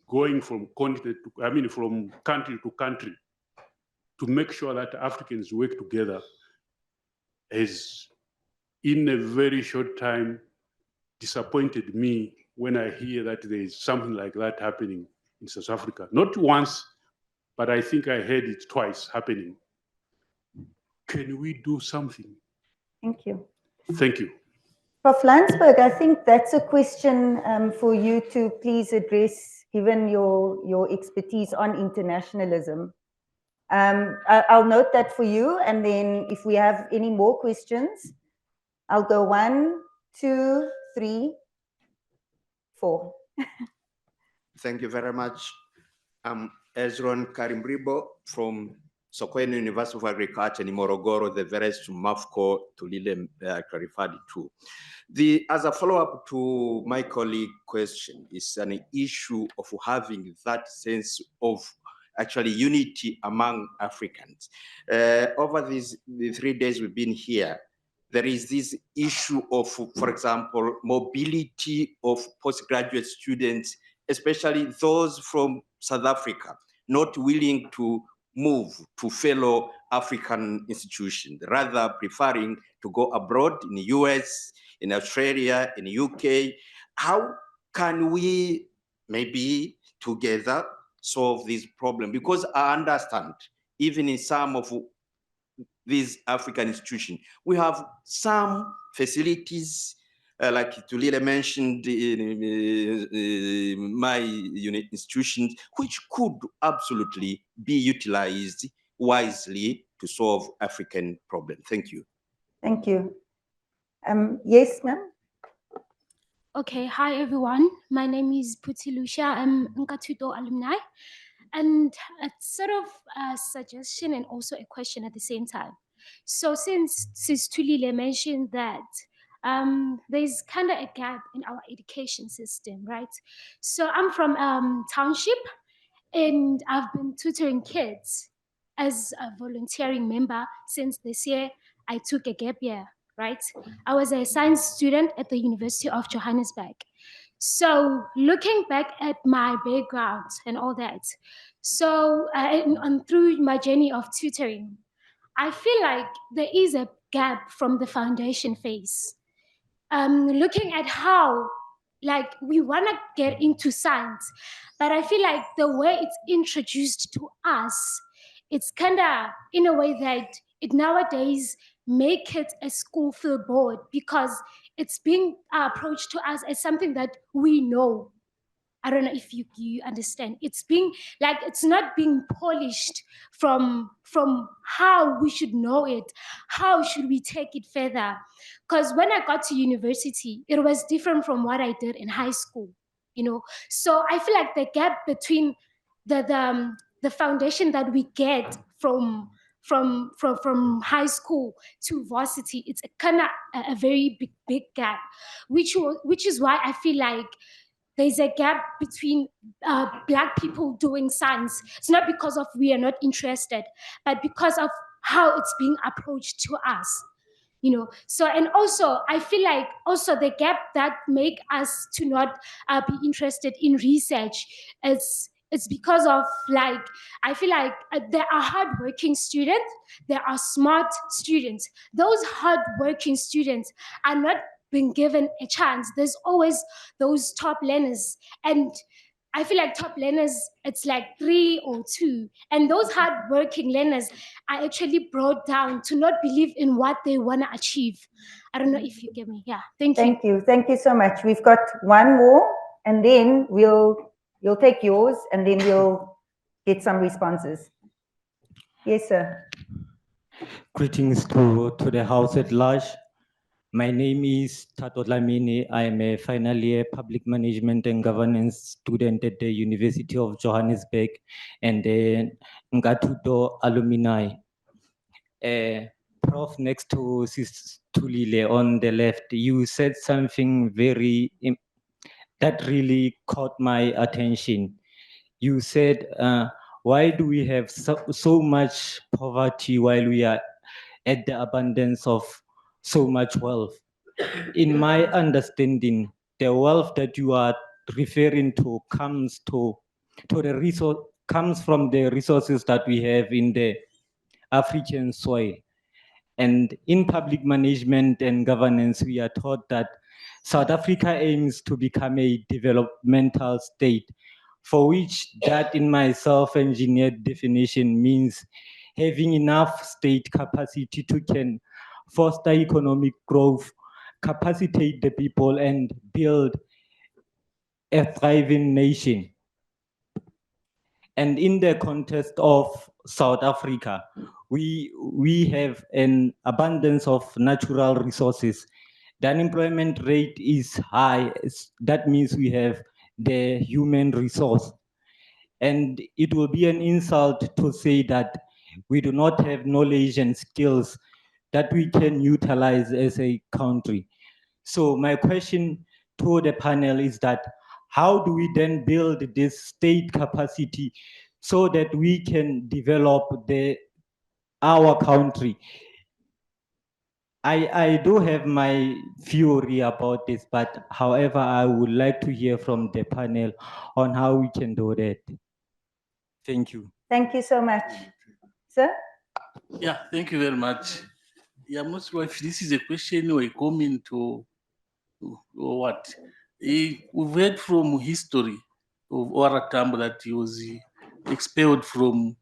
going from continent to, from country to country, to make sure that Africans work together, has, in a very short time, disappointed me when I hear that there is something like that happening in South Africa. Not once, but I think I heard it twice happening. Can we do something? Thank you. Thank you. Prof. Landsberg, I think that's a question for you to please address, given your expertise on internationalism. I'll note that for you, and then if we have any more questions, I'll go 1, 2, 3, 4. Thank you very much. I'm Ezron Karimbribo from Sokoine University of Agriculture in Morogoro, the various MAFCO Thulile clarified to. As a follow-up to my colleague question, is an issue of having that sense of actually unity among Africans. Over the 3 days we've been here, there is this issue of, for example, mobility of postgraduate students, especially those from South Africa, not willing to move to fellow African institutions, rather preferring to go abroad in the US, in Australia, in the UK. How can we maybe together solve this problem? Because I understand, even in some of these African institutions, we have some facilities, like Thulile mentioned in my unit institutions, which could absolutely be utilized wisely to solve African problems. Thank you. Thank you. Yes, ma'am. Okay, hi everyone. My name is Putilusha. I'm Nka'Thuto alumni. And it's sort of a suggestion and also a question at the same time. So since Thulile mentioned that there's kind of a gap in our education system, right? So I'm from township, and I've been tutoring kids as a volunteering member since this year. I took a gap year, right? I was a science student at the University of Johannesburg. So looking back at my background and all that, so and through my journey of tutoring, I feel like there is a gap from the foundation phase. Looking at how, like, we want to get into science, but I feel like the way it's introduced to us, it's kind of in a way that it nowadays make it a school feel bored, because it's being approached to us as something that we know. I don't know if you understand. It's being like, it's not being polished from how we should know it. How should we take it further? Because when I got to university, it was different from what I did in high school, you know. So I feel like the gap between the foundation that we get from high school to varsity, it's a kind of a very big gap, which is why I feel like there's a gap between Black people doing science. It's not because of we are not interested, but because of how it's being approached to us, you know. So, and also I feel like also the gap that make us to not be interested in research, it's because of, like, I feel like there are hardworking students, there are smart students. Those hardworking students are not been given a chance. There's always those top learners, and I feel like top learners, it's like 3 or 2, and those hardworking learners are actually brought down to not believe in what they want to achieve. I don't know if you get me. Yeah, thank you. Thank you so much. We've got one more, and then you'll take yours, and then we'll get some responses. Yes, sir. Greetings to the house at large. My name is Tato Dlamini. I am a final year public management and governance student at the University of Johannesburg and the Nka'Thuto alumni. Prof, next to Sis Thulile on the left, you said something that really caught my attention. you said, why do we have so much poverty while we are at the abundance of so much wealth? In my understanding, the wealth that you are referring to comes from the resources that we have in the African soil. And in public management and governance, we are taught that South Africa aims to become a developmental state, for which that in my self-engineered definition means having enough state capacity to can foster economic growth, capacitate the people, and build a thriving nation. And in the context of South Africa, we have an abundance of natural resources. The unemployment rate is high. That means we have the human resource. And it will be an insult to say that we do not have knowledge and skills that we can utilize as a country. So my question to the panel is that, how do we then build this state capacity so that we can develop our country? I do have my theory about this, but however, I would like to hear from the panel on how we can do that. Thank you. Thank you so much. Sir? Yeah, thank you very much. Yeah, I'm not sure if this is a question or a comment or what. We've heard from history of Ora Tambo that he was expelled from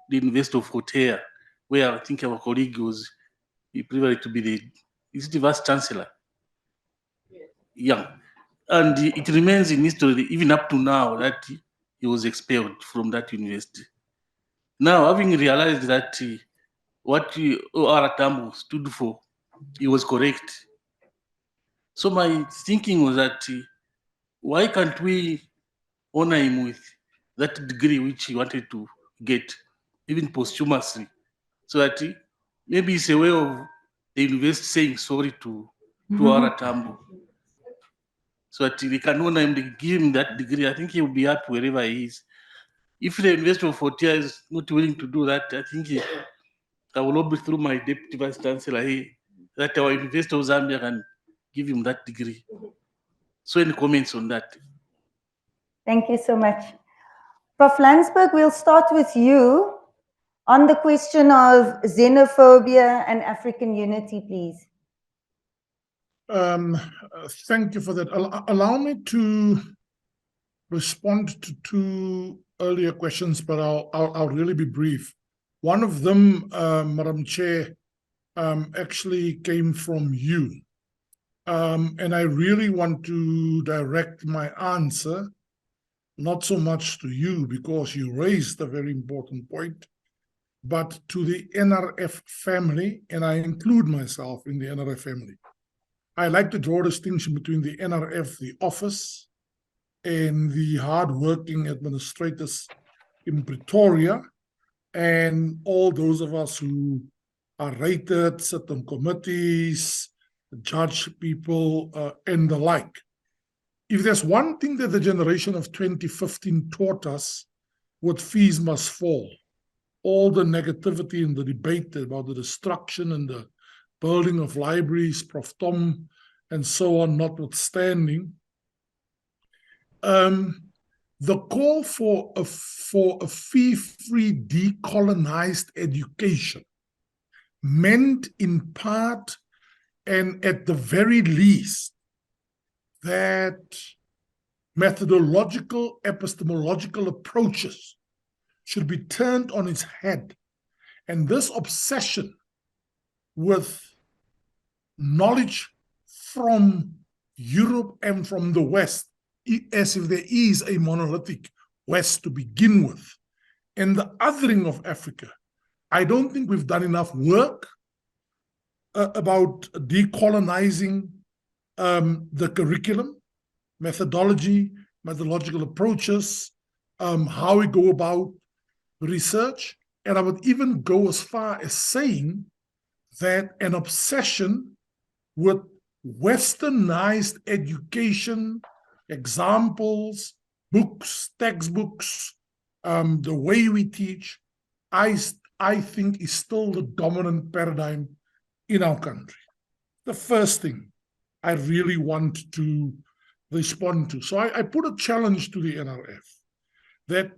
the University of Pretoria, where I think our colleague was privileged to be the Vice Chancellor. Yeah. And it remains in history, even up to now, that he was expelled from that university. Now, having realized that what Ora Tambo stood for, he was correct. So my thinking was that why can't we honor him with that degree which he wanted to get, even posthumously, so that maybe it's a way of the university saying sorry to Ora Tambo, so that they can honor him, give him that degree. I think he will be happy wherever he is. If the University of Pretoria is not willing to do that, I think I will lobby through my deputy vice chancellor here that our University of Zambia can give him that degree. So any comments on that? Thank you so much. Prof. Landsberg, we'll start with you on the question of xenophobia and African unity, please. Thank you for that. Allow me to respond to two earlier questions, but I'll really be brief. One of them, Madam Chair, actually came from you. And I really want to direct my answer not so much to you because you raised a very important point, but to the NRF family, and I include myself in the NRF family. I like to draw a distinction between the NRF, the office, and the hard-working administrators in Pretoria, and all those of us who are rated, sit on committees, judge people, and the like. If there's one thing that the generation of 2015 taught us, what fees must fall, all the negativity in the debate about the destruction and the building of libraries, Prof. Tom, and so on, notwithstanding, the call for a fee-free decolonized education meant in part and at the very least that methodological, epistemological approaches should be turned on its head. And this obsession with knowledge from Europe and from the West, as if there is a monolithic West to begin with, and the othering of Africa, I don't think we've done enough work about decolonizing the curriculum, methodological approaches, how we go about research. And I would even go as far as saying that an obsession with westernized education, examples, books, textbooks, the way we teach, I think is still the dominant paradigm in our country. The first thing I really want to respond to. So I put a challenge to the NRF that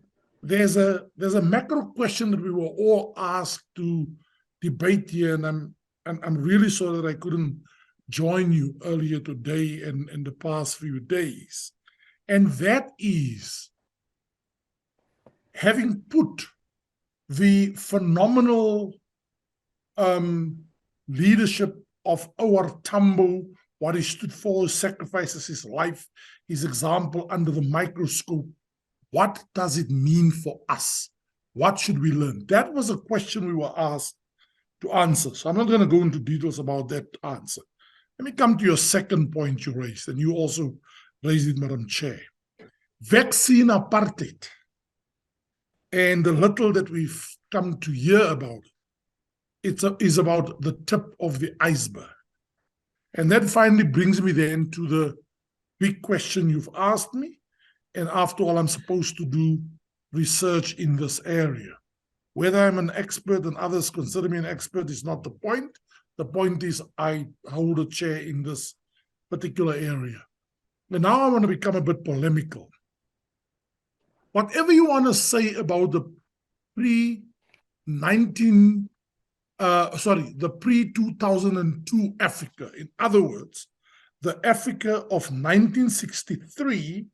there's a macro question that we were all asked to debate here, and I'm really sorry that I couldn't join you earlier today and in the past few days. And that is, having put the phenomenal leadership of our Tambo, what he stood for, his sacrifices, his life, his example under the microscope, what does it mean for us? What should we learn? That was a question we were asked to answer. So I'm not going to go into details about that answer. Let me come to your second point you raised, and you also raised it, Madam Chair. Vaccine apartheid, and the little that we've come to hear about it, is about the tip of the iceberg. And that finally brings me then to the big question you've asked me. And after all, I'm supposed to do research in this area. Whether I'm an expert and others consider me an expert is not the point. The point is I hold a chair in this particular area. And now I want to become a bit polemical. Whatever you want to say about the pre-2002 Africa, in other words, the Africa of 1963,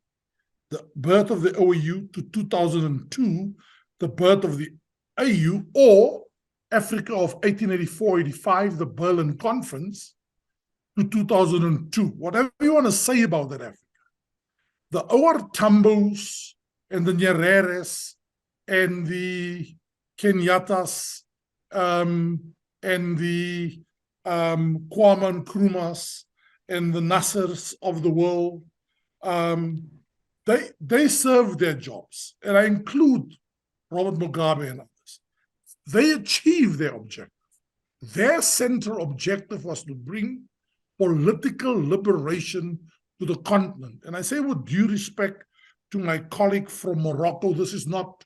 the birth of the OAU, to 2002, the birth of the AU, or Africa of 1884-85, the Berlin Conference, to 2002. Whatever you want to say about that Africa. The OR Tambos and the Nyereres and the Kenyattas and the Kwame Nkrumahs and the Nassers of the world, they served their jobs, and I include Robert Mugabe and others. They achieved their objective. Their central objective was to bring political liberation to the continent. And I say with due respect to my colleague from Morocco, this is not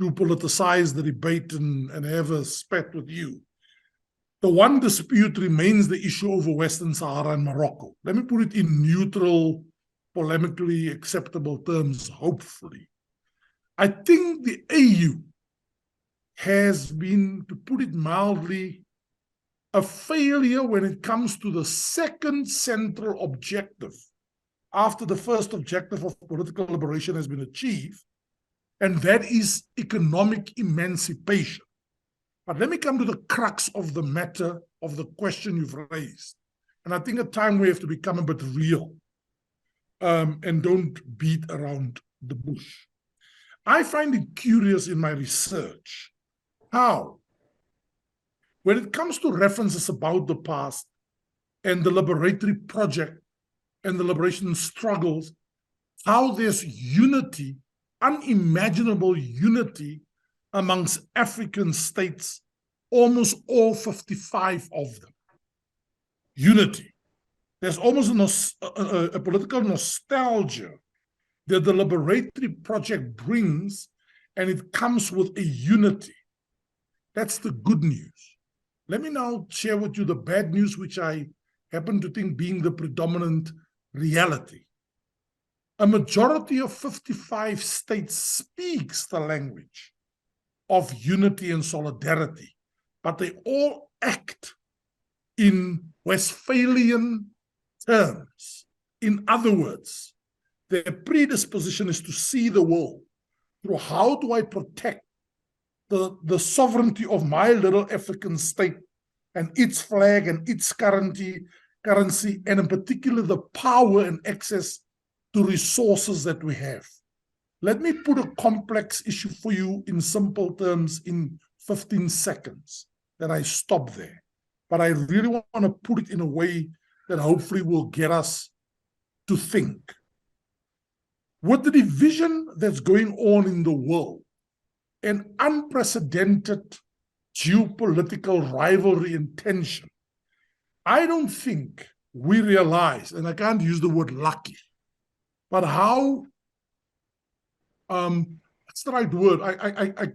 to politicize the debate and have a spat with you. The one dispute remains the issue over Western Sahara and Morocco. Let me put it in neutral, polemically acceptable terms, hopefully. I think the AU has been, to put it mildly, a failure when it comes to the second central objective after the first objective of political liberation has been achieved, and that is economic emancipation. But let me come to the crux of the matter of the question you've raised. And I think at time we have to become a bit real and don't beat around the bush. I find it curious in my research how, when it comes to references about the past and the liberatory project and the liberation struggles, how there's unity, unimaginable unity amongst African states, almost all 55 of them. Unity. There's almost a political nostalgia that the liberatory project brings, and it comes with a unity. That's the good news. Let me now share with you the bad news, which I happen to think being the predominant reality. A majority of 55 states speaks the language of unity and solidarity, but they all act in Westphalian terms. In other words, their predisposition is to see the world through how do I protect the sovereignty of my little African state and its flag and its currency, and in particular the power and access to resources that we have. Let me put a complex issue for you in simple terms in 15 seconds. Then I stop there. But I really want to put it in a way that hopefully will get us to think. With the division that's going on in the world, an unprecedented geopolitical rivalry and tension, I don't think we realize, and I can't use the word lucky, but how That's the right word. I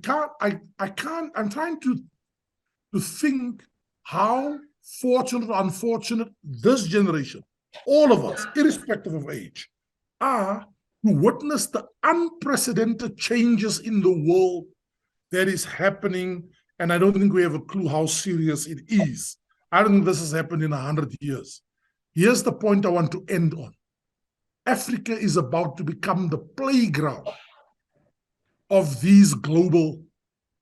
can't, I'm trying to think how fortunate or unfortunate this generation, all of us, irrespective of age, are to witness the unprecedented changes in the world that is happening. And I don't think we have a clue how serious it is. I don't think this has happened in 100 years. Here's the point I want to end on. Africa is about to become the playground of these global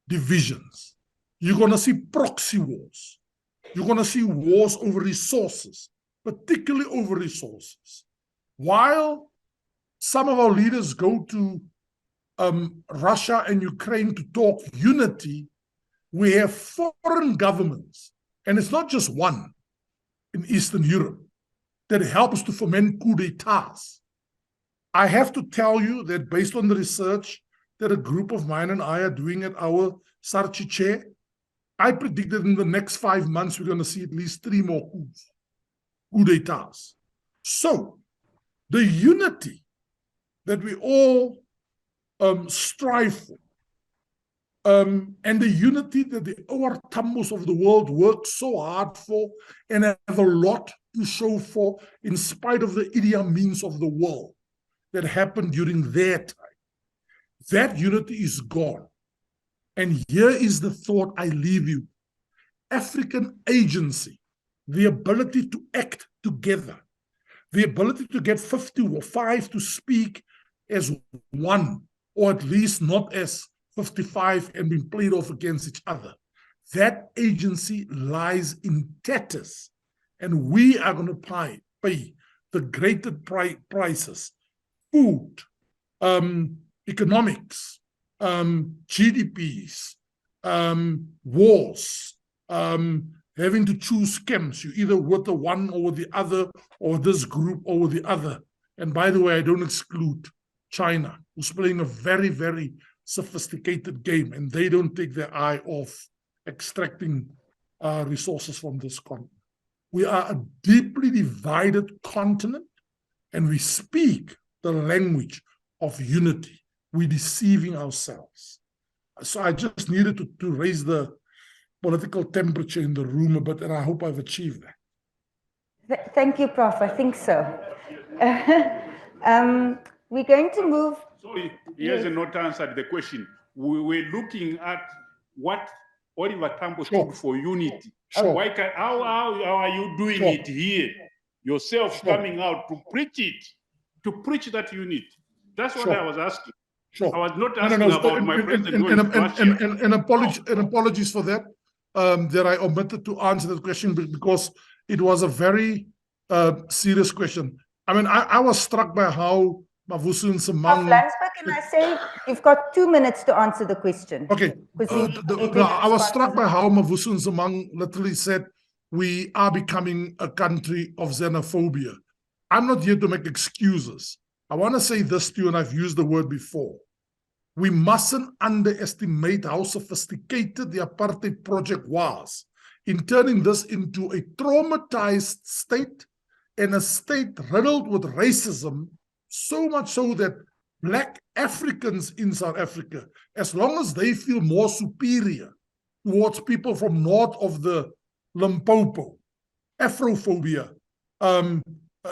divisions. You're going to see proxy wars. You're going to see wars over resources, particularly over resources. While some of our leaders go to Russia and Ukraine to talk unity, we have foreign governments, and it's not just one in Eastern Europe, that helps to foment coup d'etats. I have to tell you that based on the research that a group of mine and I are doing at our Sarchi chair, I predict that in the next 5 months, we're going to see at least 3 more coup d'etats. So the unity that we all strive for, and the unity that the our Tambos of the world work so hard for and have a lot to show for, in spite of the idioms of the world that happened during their time. That unity is gone. And here is the thought I leave you. African agency, the ability to act together, the ability to get 55 to speak as one, or at least not as 55 and being played off against each other. That agency lies in tatters, and we are going to pay the greater prices. Food, economics, GDPs, wars, having to choose camps. You either with the one or the other, or this group or the other. And by the way, I don't exclude China, who's playing a very, very sophisticated game, and they don't take their eye off extracting resources from this continent. We are a deeply divided continent, and we speak the language of unity. We're deceiving ourselves. So I just needed to raise the political temperature in the room a bit, and I hope I've achieved that. Thank you, Prof. I think so. We're going to move. Sorry, he hasn't not answered the question. We were looking at what Oliver Tambo stood for unity. Sure. How are you doing it here? Yourself coming out to preach it, to preach that unity. That's what I was asking. I was not asking about my president going to Russia. And apologies for that, that I omitted to answer that question because it was a very serious question. I mean, I was struck by how Mavuso and Msimang... Landsberg, can I say you've got 2 minutes to answer the question? Okay. I was struck by how Mavuso and Msimang literally said, we are becoming a country of xenophobia. I'm not here to make excuses. I want to say this to you, and I've used the word before. We mustn't underestimate how sophisticated the apartheid project was in turning this into a traumatized state and a state riddled with racism, so much so that Black Africans in South Africa, as long as they feel more superior towards people from north of the Limpopo, Afrophobia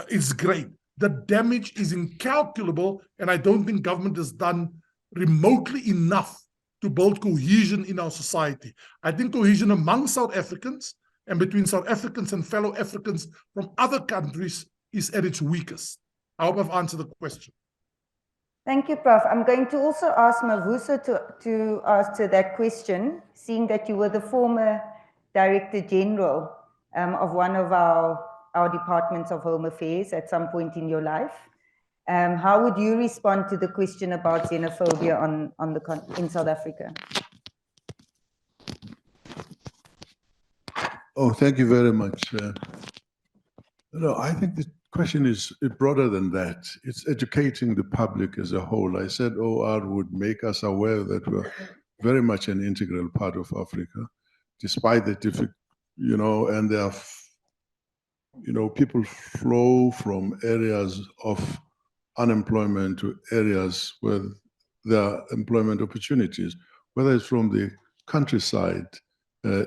is great. The damage is incalculable, and I don't think government has done remotely enough to build cohesion in our society. I think cohesion among South Africans and between South Africans and fellow Africans from other countries is at its weakest. I hope I've answered the question. Thank you, Prof. I'm going to also ask Mavuso to answer that question, seeing that you were the former Director General of one of our departments of Home Affairs at some point in your life. How would you respond to the question about xenophobia in South Africa? Oh, thank you very much. No, I think the question is broader than that. It's educating the public as a whole. I said OR would make us aware that we're very much an integral part of Africa, despite the and there are, people flow from areas of unemployment to areas where their employment opportunities, whether it's from the countryside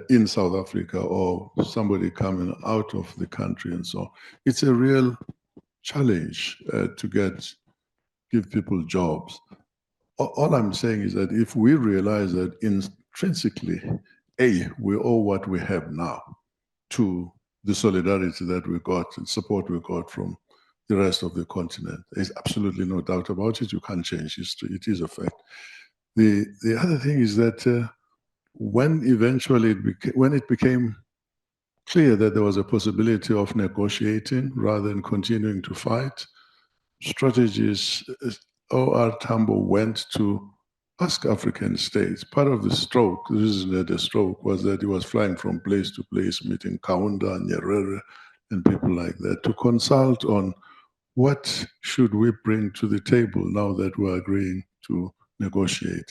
in South Africa or somebody coming out of the country and so on. It's a real challenge to give people jobs. All I'm saying is that if we realize that intrinsically, we owe what we have now to the solidarity that we got and support we got from the rest of the continent. There's absolutely no doubt about it. You can't change history. It is a fact. The other thing is that when eventually when it became clear that there was a possibility of negotiating rather than continuing to fight, strategies, O.R. Tambo went to ask African states. Part of the stroke, the reason that the stroke was that he was flying from place to place, meeting Kaunda and Nyerere and people like that, to consult on what should we bring to the table now that we're agreeing to negotiate.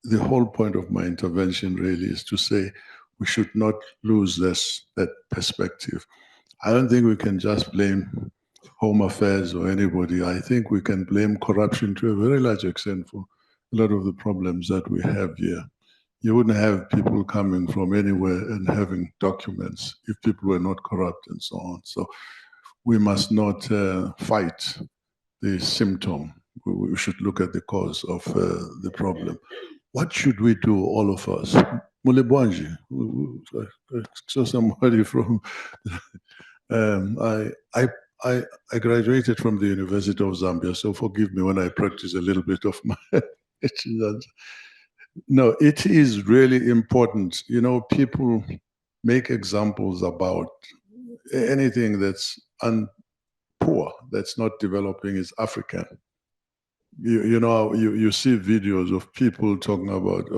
The whole point of my intervention really is to say we should not lose that perspective. I don't think we can just blame Home Affairs or anybody. I think we can blame corruption to a very large extent for a lot of the problems that we have here. You wouldn't have people coming from anywhere and having documents if people were not corrupt and so on. So we must not fight the symptom. We should look at the cause of the problem. What should we do, all of us? Mulebwanji, so somebody from, I graduated from the University of Zambia, so forgive me when I practice a little bit of my No, it is really important. You know, people make examples about anything that's poor, that's not developing, is African. You see videos of people talking about,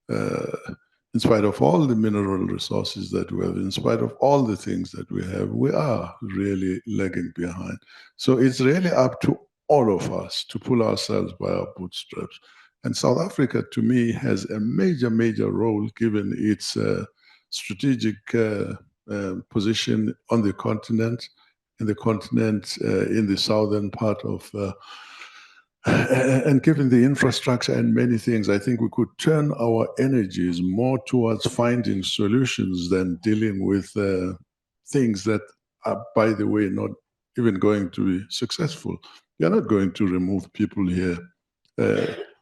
in spite of all the mineral resources that we have, in spite of all the things that we have, we are really lagging behind. So it's really up to all of us to pull ourselves by our bootstraps. And South Africa, to me, has a major, major role given its strategic position on the continent, in the southern part of, and given the infrastructure and many things, I think we could turn our energies more towards finding solutions than dealing with things that are, by the way, not even going to be successful. You're not going to remove people here.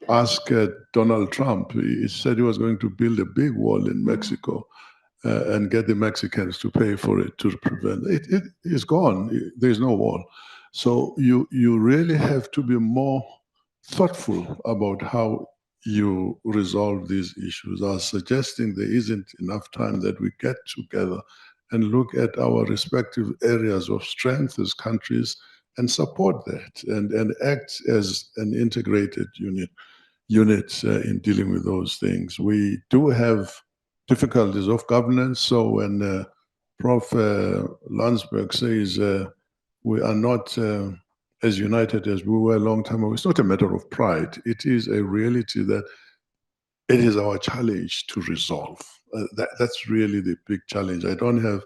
Ask Donald Trump. He said he was going to build a big wall in Mexico and get the Mexicans to pay for it to prevent it. It is gone. There's no wall. So you really have to be more thoughtful about how you resolve these issues. I was suggesting there isn't enough time that we get together and look at our respective areas of strength as countries and support that and act as an integrated unit in dealing with those things. We do have difficulties of governance. So when Prof. Landsberg says we are not as united as we were a long time ago, it's not a matter of pride. It is a reality that it is our challenge to resolve. That's really the big challenge. I don't have,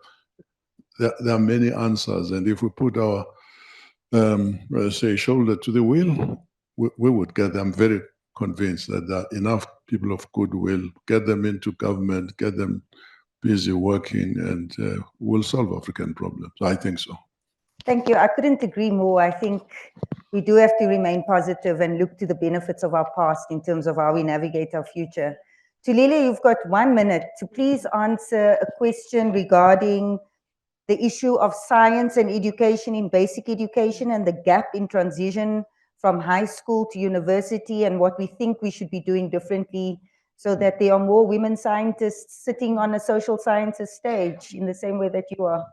there are many answers. And if we put our, say, shoulder to the wheel, we would get them. I'm very convinced that there are enough people of goodwill, get them into government, get them busy working, and we'll solve African problems. I think so. Thank you. I couldn't agree more. I think we do have to remain positive and look to the benefits of our past in terms of how we navigate our future. Thulile, you've got 1 minute to please answer a question regarding the issue of science and education in basic education and the gap in transition from high school to university and what we think we should be doing differently so that there are more women scientists sitting on a social sciences stage in the same way that you are.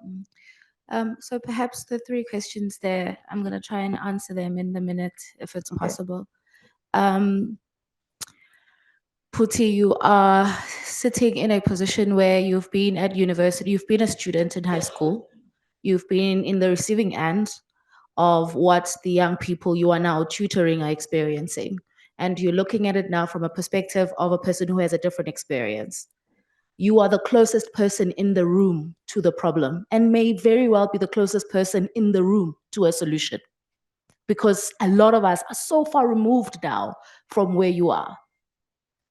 So perhaps the 3 questions there, I'm going to try and answer them in the minute if it's possible. Puti, you are sitting in a position where you've been at university, you've been a student in high school, you've been in the receiving end of what the young people you are now tutoring are experiencing. And you're looking at it now from a perspective of a person who has a different experience. You are the closest person in the room to the problem and may very well be the closest person in the room to a solution. because a lot of us are so far removed now from where you are.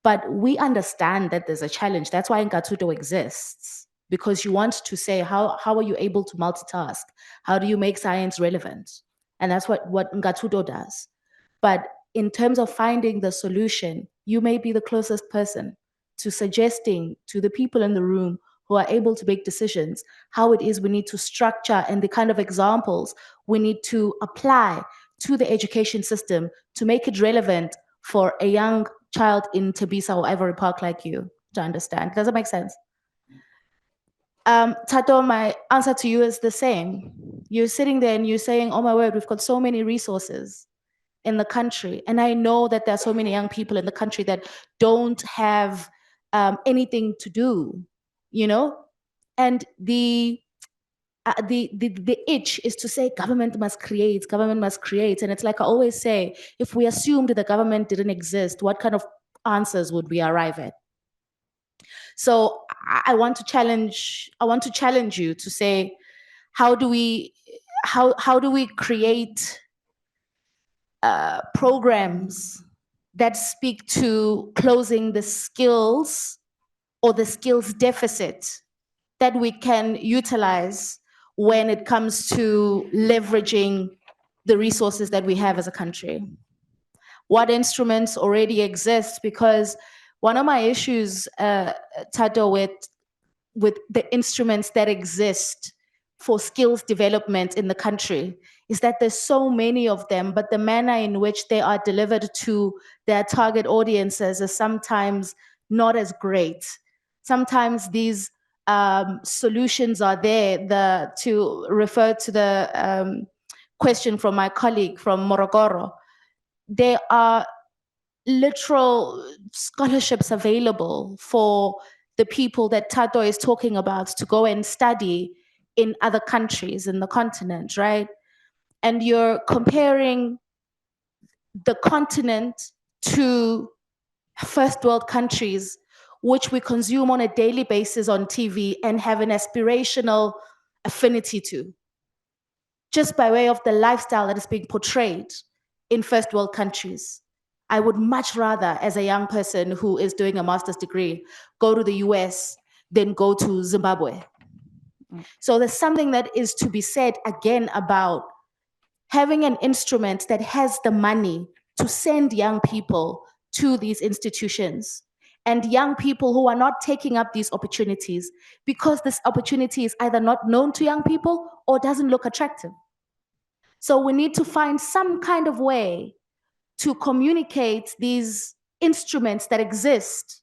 But we understand that there's a challenge. That's why Nka'Thuto exists, because you want to say, how are you able to multitask? How do you make science relevant? And that's what Nka'Thuto does. But in terms of finding the solution, you may be the closest person to suggesting to the people in the room who are able to make decisions how it is we need to structure and the kind of examples we need to apply to the education system to make it relevant for a young child in Tembisa or Ivory Park like you to understand. Does that make sense? Tato, my answer to you is the same. You're sitting there and you're saying, oh my word, we've got so many resources in the country. And I know that there are so many young people in the country that don't have anything to do, you know? And the itch is to say government must create. And it's like I always say, if we assumed the government didn't exist, what kind of answers would we arrive at? So I want to challenge you to say, how do we create programs that speak to closing the skills or the skills deficit that we can utilize when it comes to leveraging the resources that we have as a country? What instruments already exist? Because one of my issues, Tato, with the instruments that exist for skills development in the country is that there's so many of them, but the manner in which they are delivered to their target audiences is sometimes not as great. Sometimes these solutions are there. To refer to the question from my colleague from Morogoro, there are literal scholarships available for the people that Tato is talking about to go and study in other countries in the continent, right? And you're comparing the continent to first world countries, which we consume on a daily basis on TV and have an aspirational affinity to, just by way of the lifestyle that is being portrayed in first world countries. I would much rather, as a young person who is doing a master's degree, go to the US than go to Zimbabwe. So there's something that is to be said again about having an instrument that has the money to send young people to these institutions, and young people who are not taking up these opportunities because this opportunity is either not known to young people or doesn't look attractive. So we need to find some kind of way to communicate these instruments that exist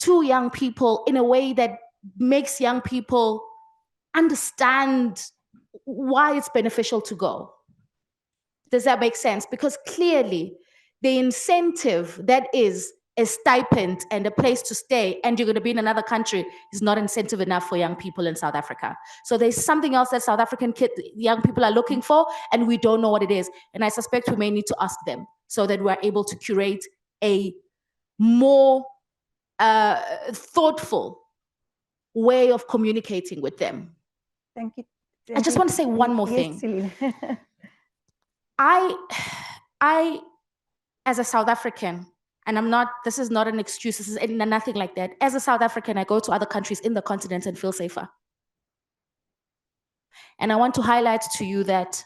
to young people in a way that makes young people understand why it's beneficial to go. Does that make sense? Because clearly the incentive that is a stipend and a place to stay and you're going to be in another country is not incentive enough for young people in South Africa. So there's something else that South African young people are looking for and we don't know what it is. And I suspect we may need to ask them so that we're able to curate a more thoughtful way of communicating with them. Thank you. I just want to say one more thing. Thulile. I, as a South African, and this is not an excuse, this is nothing like that. As a South African, I go to other countries in the continent and feel safer. And I want to highlight to you that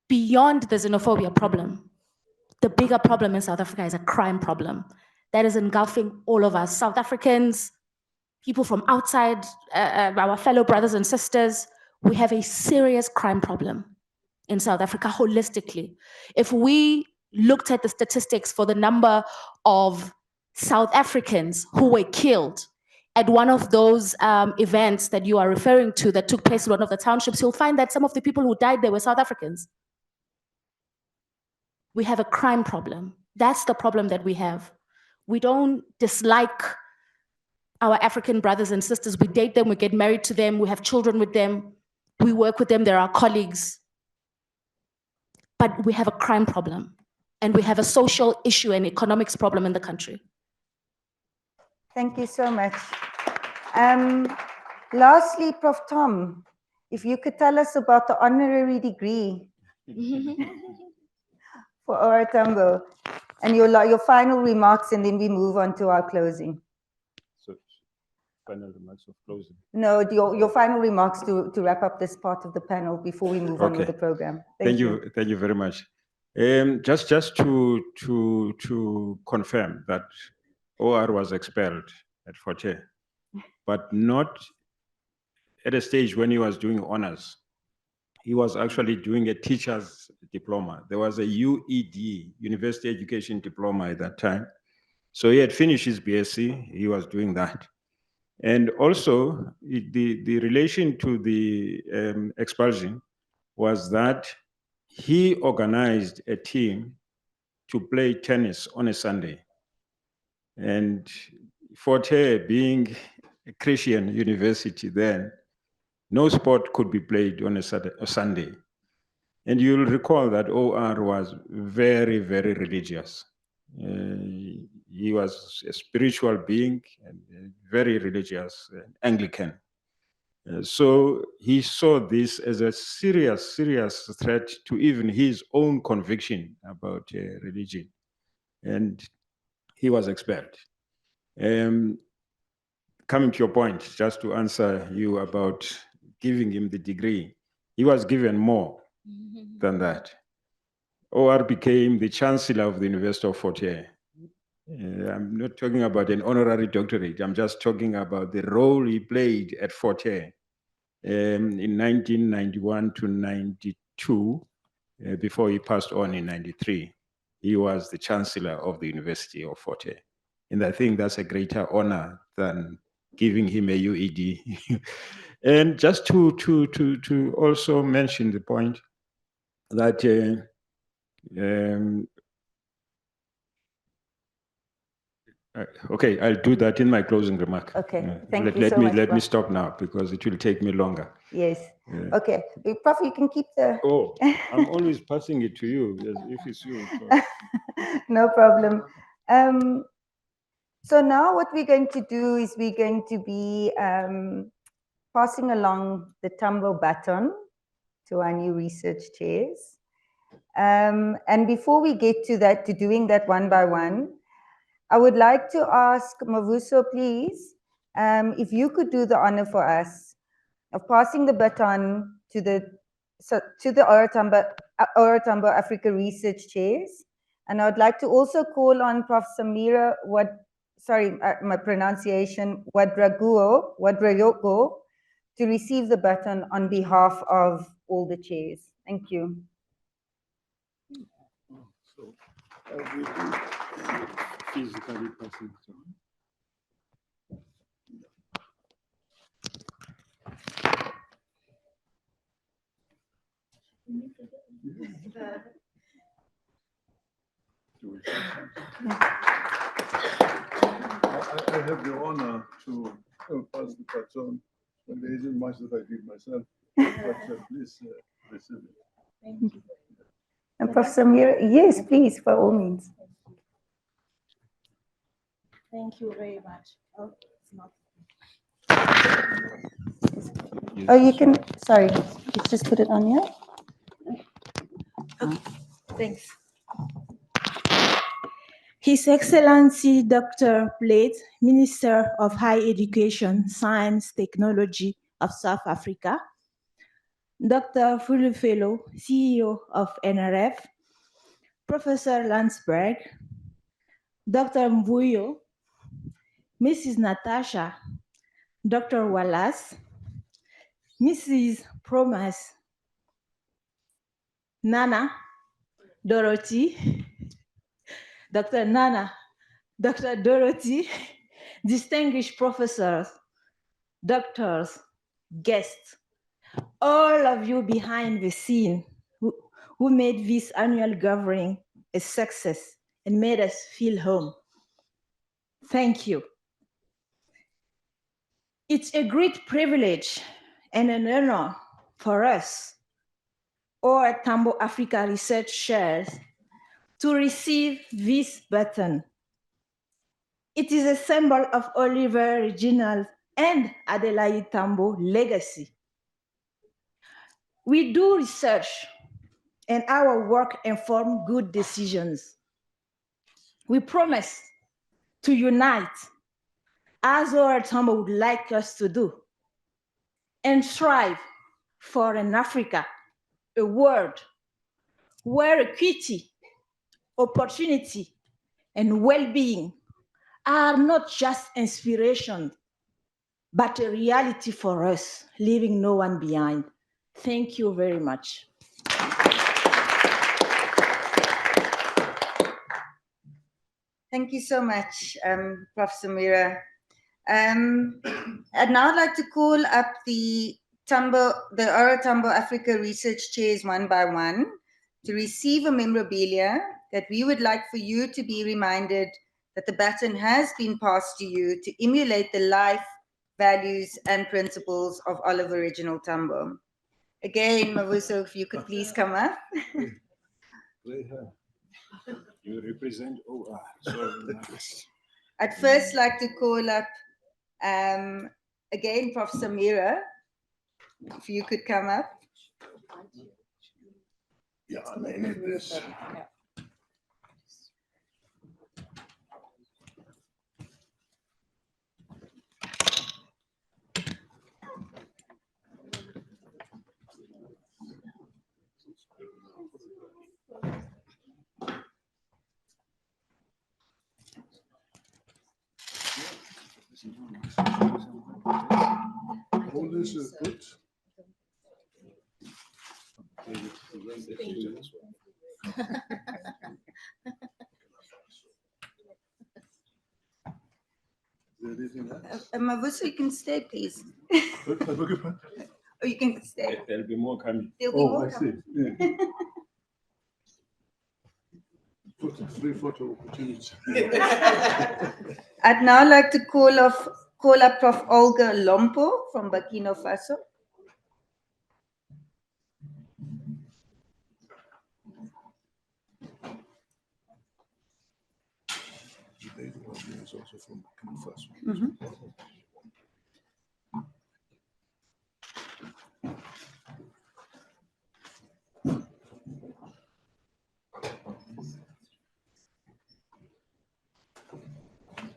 beyond the xenophobia problem, the bigger problem in South Africa is a crime problem that is engulfing all of us, South Africans, people from outside, our fellow brothers and sisters. We have a serious crime problem in South Africa holistically. If we looked at the statistics for the number of South Africans who were killed at one of those events that you are referring to that took place in one of the townships, you'll find that some of the people who died there were South Africans. We have a crime problem. That's the problem that we have. We don't dislike our African brothers and sisters. We date them, we get married to them, we have children with them, we work with them, they're our colleagues. But we have a crime problem and we have a social issue and economics problem in the country. Thank you so much. Lastly, Prof. Tom, if you could tell us about the honorary degree For OR Tambo. And your final remarks, and then we move on to our closing. So, final remarks of closing. No, your final remarks to wrap up this part of the panel before we move on with the program. Thank you very much. Just to confirm that OR was expelled at Fort Hare, but not at a stage when he was doing honors. He was actually doing a teacher's diploma. There was a UED, University Education Diploma at that time. So he had finished his BSc, he was doing that. And also the relation to the expulsion was that he organized a team to play tennis on a Sunday. And Fort Hare being a Christian university then, no sport could be played on a Sunday. And you'll recall that OR was very, very religious. He was a spiritual being and very religious, Anglican. So he saw this as a serious, serious threat to even his own conviction about religion. And he was expelled. Coming to your point, just to answer you about giving him the degree, he was given more than that. OR became the Chancellor of the University of Fort Hare. I'm not talking about an honorary doctorate. I'm just talking about the role he played at Fort Hare in 1991 to 92, before he passed on in 93. He was the Chancellor of the University of Fort Hare. And I think that's a greater honor than giving him a UED. And just to also mention the point that okay, I'll do that in my closing remark. Okay, thank you so much. Let me stop now because it will take me longer. Yes. Okay, Prof, you can keep the. Oh, I'm always passing it to you if it's you. So. No problem. So now what we're going to do is we're going to be passing along the Tambo baton to our new research chairs. And before we get to that, to doing that one by one, I would like to ask Mavuso, please, if you could do the honor for us of passing the baton to the OR Tambo Africa Research Chairs. And I would like to also call on Prof. Samira, my pronunciation, Wadrayoko, to receive the baton on behalf of all the chairs. Thank you. So, physically passing. I have the honor to pass the baton, and there isn't much that I did myself, but please receive it. Thank you. And Prof. Samir, yes, please, by all means. Thank you very much. Oh, it's not. Oh, you can, sorry, let's just put it on here. Okay, thanks. His Excellency Dr. Plate, Minister of Higher Education, Science, Technology of South Africa, Dr. Thulile, CEO of NRF, Professor Landsberg, Dr. Mvuyo, Mrs. Natasha, Dr. Wallace, Mrs. Promise, Nana, Dorothy, Dr. Nana, Dr. Dorothy, distinguished professors, doctors, guests, all of you behind the scene who made this annual gathering a success and made us feel home. Thank you. It's a great privilege and an honor for us, all Tambo Africa Research Chairs, to receive this baton. It is a symbol of Oliver Reginald and Adelaide Tambo legacy. We do research and our work inform good decisions. We promise to unite as our Tambo would like us to do and strive for an Africa, a world where equity, opportunity, and well-being are not just inspiration, but a reality for us, leaving no one behind. Thank you very much. Thank you so much, Prof. Samira. I'd now like to call up the Ora Tambo Africa research chairs one by one to receive a memorabilia that we would like for you to be reminded that the baton has been passed to you to emulate the life, values, and principles of Oliver Reginald Tambo. Again, Mavuso, if you could please come up. You represent OR. So nice. I'd first like to call up, again, Prof. Samira, if you could come up. Yeah, I need this. All this is good. Mavuso, you can stay, please. Or you can stay. There'll be more coming. There'll be more coming. Yeah. Free photo opportunity. I'd now like to call up Prof. Olga Lompo from Burkina Faso. Is also from Burkina Faso.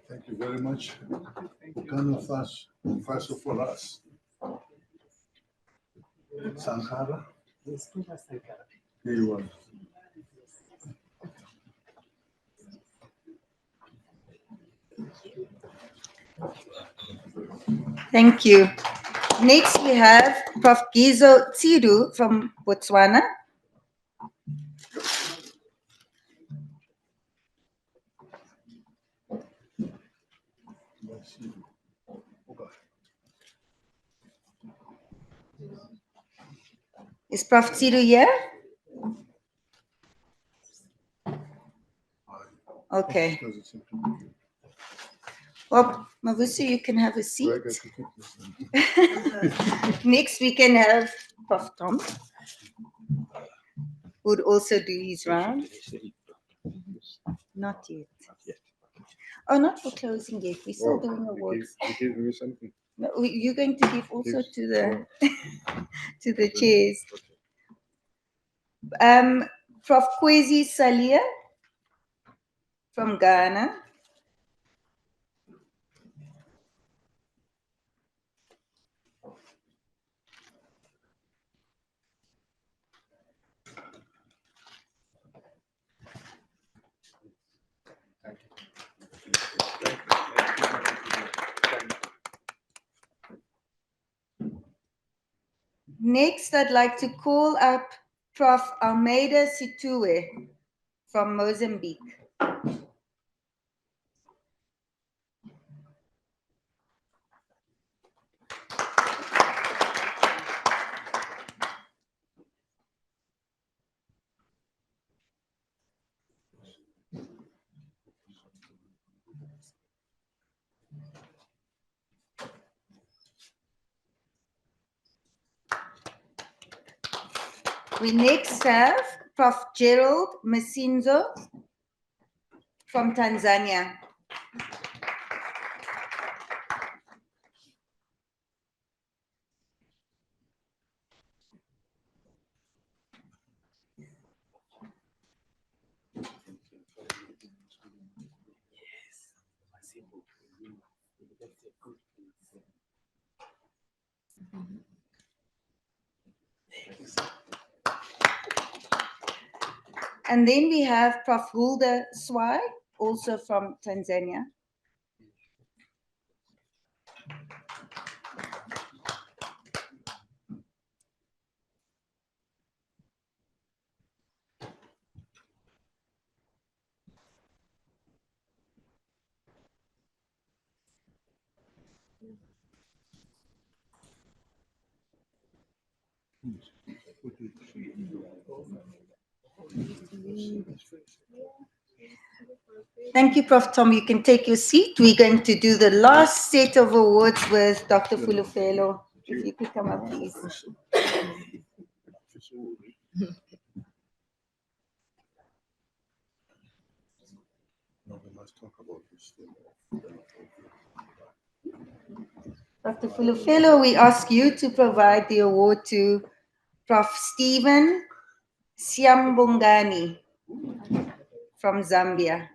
Thank you very much. Burkina Faso for us. Sankara. Here you are. Thank you. Next, we have Prof. Gizo Tsiru from Botswana. Is Prof. Tsiru here? Okay. Well, Mavuso, you can have a seat. Next, we can have Prof. Tom, who would also do his round. Not yet. Oh, not for closing yet. We're still doing awards. You give me something. No, you're going to give also to the to the chairs. Prof. Kwezi Salia from Ghana. Next, I'd like to call up Prof. Almeida Situe from Mozambique. We next have Prof. Gerald Masinzo from Tanzania. And then we have Prof. Hulda Swai, also from Tanzania. Thank you, Prof. Tom. You can take your seat. We're going to do the last set of awards with Dr. Fulufelo. If you could come up, please. Dr. Fulufelo, we ask you to provide the award to Prof. Stephen Siambongani from Zambia.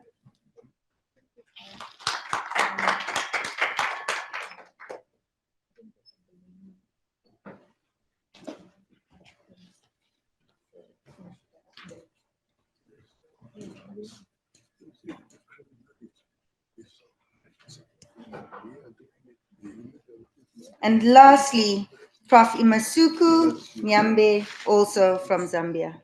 And lastly, Prof. Imasuku Nyambe, also from Zambia.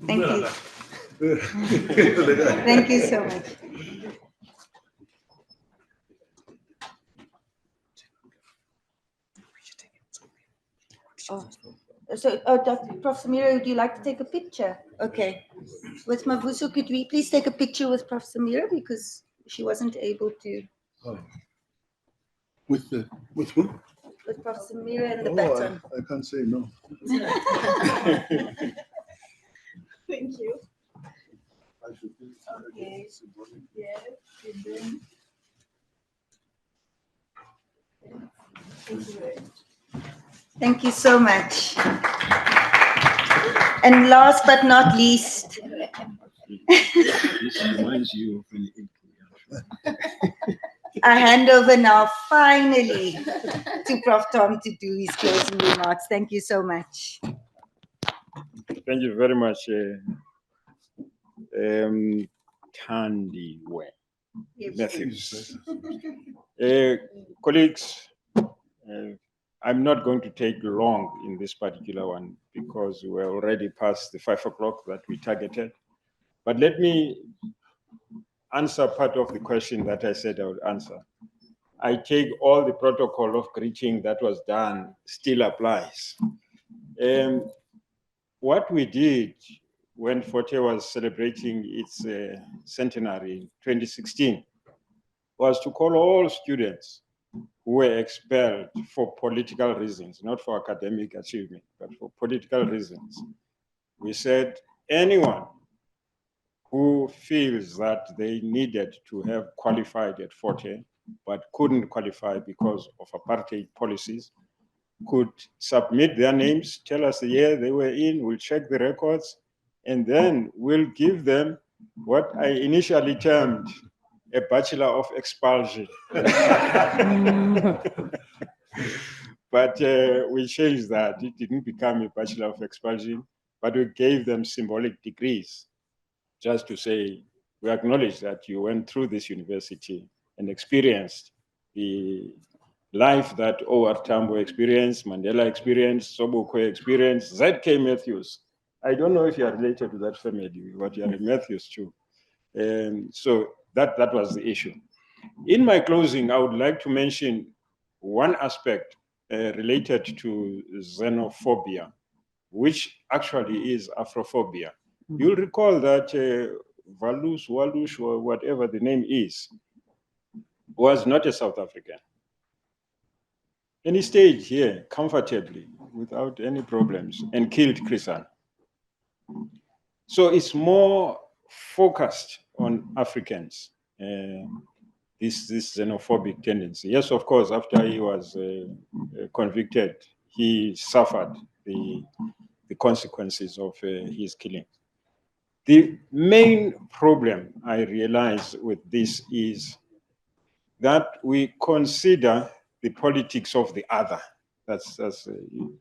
Thank you. Thank you so much. Dr. Prof. Samira, would you like to take a picture? Okay. With Mavuso, could we please take a picture with Prof. Samira because she wasn't able to. Oh. With who? With Prof. Samira and the baton. I can't say no. Thank you. Okay. Yes. Thank you so much. And last but not least, This reminds you of an I hand over now finally to Prof. Tom to do his closing remarks. Thank you so much. Thank you very much, Kandiwe Matthews. Colleagues, I'm not going to take long in this particular one because we're already past the 5 o'clock that we targeted. But let me answer part of the question that I said I would answer. I take all the protocol of greeting that was done still applies. What we did when Forte was celebrating its centenary in 2016 was to call all students who were expelled for political reasons, not for academic achievement, but for political reasons. We said anyone who feels that they needed to have qualified at Forte but couldn't qualify because of apartheid policies could submit their names, tell us the year they were in, we'll check the records, and then we'll give them what I initially termed a Bachelor of Expulsion. But we changed that. It didn't become a Bachelor of Expulsion, but we gave them symbolic degrees just to say, we acknowledge that you went through this university and experienced the life that O.R. Tambo experienced, Mandela experienced, Sobukwe experienced, Z.K. Matthews. I don't know if you are related to that family, but you are a Matthews too. So that was the issue. In my closing, I would like to mention one aspect related to xenophobia, which actually is Afrophobia. You'll recall that Walush, or whatever the name is, was not a South African. And he stayed here comfortably without any problems and killed Chrisan. So it's more focused on Africans. this xenophobic tendency. Yes, of course, after he was convicted, he suffered the consequences of his killing. The main problem I realize with this is that we consider the politics of the other. That's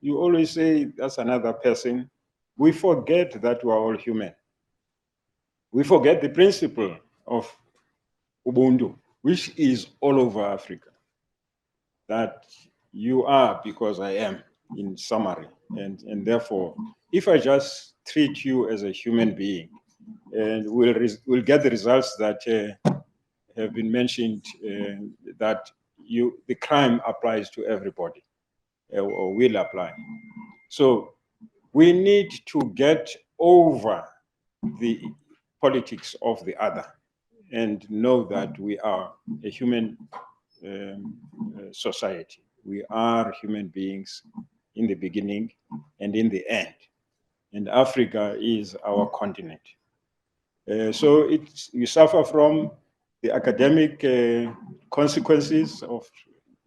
you always say that's another person. We forget that we are all human. We forget the principle of Ubuntu, which is all over Africa. That you are because I am, in summary. And therefore, if I just treat you as a human being, and we'll get the results that have been mentioned, that the crime applies to everybody, or will apply. So we need to get over the politics of the other and know that we are a human society. We are human beings in the beginning and in the end. And Africa is our continent. So we suffer from the academic consequences of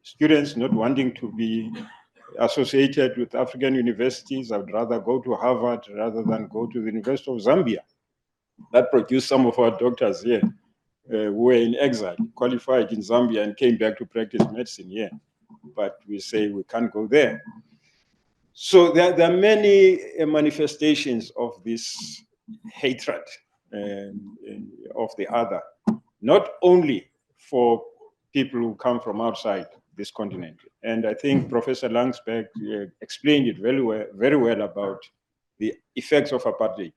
students not wanting to be associated with African universities. I would rather go to Harvard rather than go to the University of Zambia. That produced some of our doctors here who were in exile, qualified in Zambia and came back to practice medicine here. But we say we can't go there. So there are many manifestations of this hatred of the other, not only for people who come from outside this continent. And I think Professor Landsberg explained it very well about the effects of apartheid.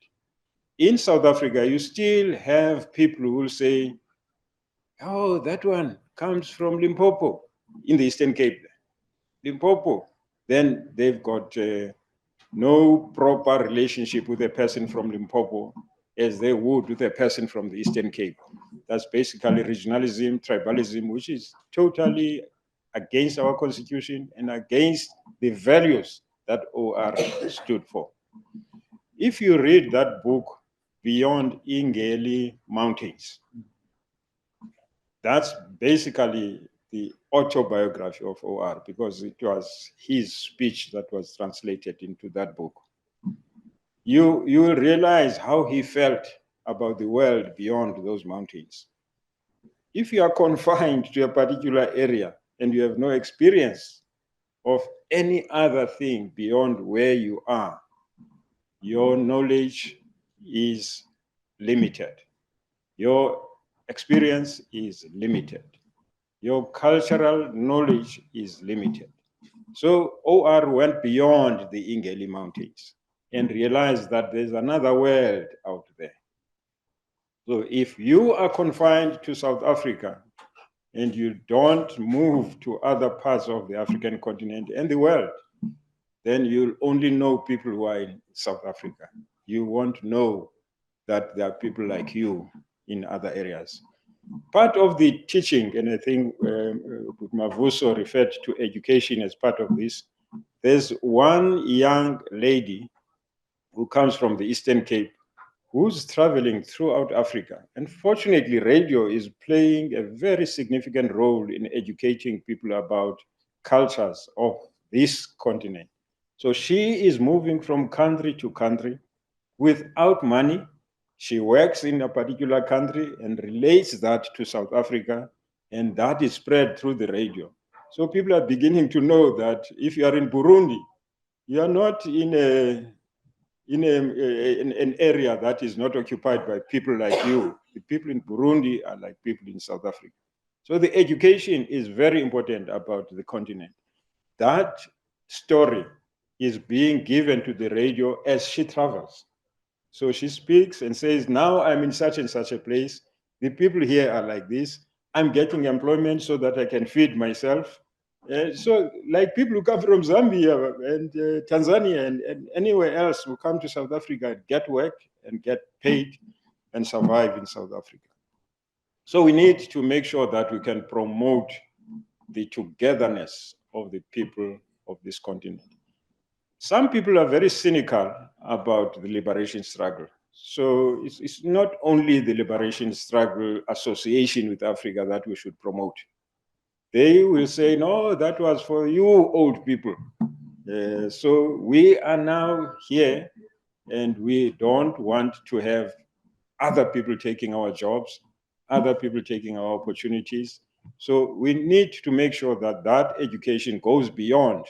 In South Africa, you still have people who will say, oh, that one comes from Limpopo in the Eastern Cape. Limpopo. Then they've got no proper relationship with a person from Limpopo as they would with a person from the Eastern Cape. That's basically regionalism, tribalism, which is totally against our constitution and against the values that OR stood for. If you read that book, Beyond Ingeli Mountains, that's basically the autobiography of OR, because it was his speech that was translated into that book. You will realize how he felt about the world beyond those mountains. If you are confined to a particular area and you have no experience of any other thing beyond where you are, your knowledge is limited. Your experience is limited. Your cultural knowledge is limited. So OR went beyond the Ingeli Mountains and realized that there's another world out there. So if you are confined to South Africa and you don't move to other parts of the African continent and the world, then you'll only know people who are in South Africa. You won't know that there are people like you in other areas. Part of the teaching, and I think Mavuso referred to education as part of this, there's one young lady who comes from the Eastern Cape who's traveling throughout Africa. And fortunately, radio is playing a very significant role in educating people about cultures of this continent. So she is moving from country to country without money. She works in a particular country and relates that to South Africa, and that is spread through the radio. So people are beginning to know that if you are in Burundi, you are not in an area that is not occupied by people like you. The people in Burundi are like people in South Africa. So the education is very important about the continent. That story is being given to the radio as she travels. So she speaks and says, now I'm in such and such a place. The people here are like this. I'm getting employment so that I can feed myself. So like people who come from Zambia and Tanzania and anywhere else who come to South Africa, get work and get paid and survive in South Africa. So we need to make sure that we can promote the togetherness of the people of this continent. Some people are very cynical about the liberation struggle. So it's not only the Liberation Struggle Association with Africa that we should promote. They will say, no, that was for you old people. So we are now here, and we don't want to have other people taking our jobs, other people taking our opportunities. So we need to make sure that that education goes beyond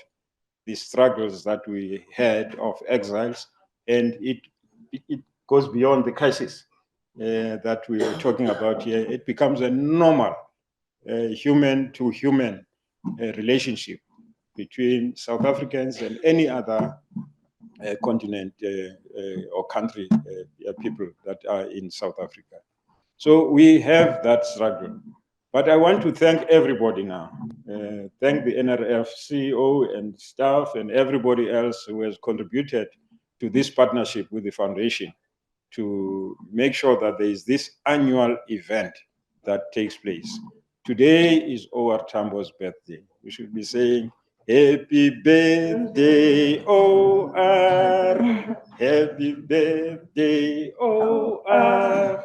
the struggles that we had of exiles, and it goes beyond the crisis that we are talking about here. It becomes a normal human to human relationship between South Africans and any other continent or country people that are in South Africa. So we have that struggle. But I want to thank everybody now. Thank the NRF CEO and staff and everybody else who has contributed to this partnership with the foundation to make sure that there is this annual event that takes place. Today is OR Tambo's birthday. We should be saying, happy birthday, OR. Happy birthday, OR.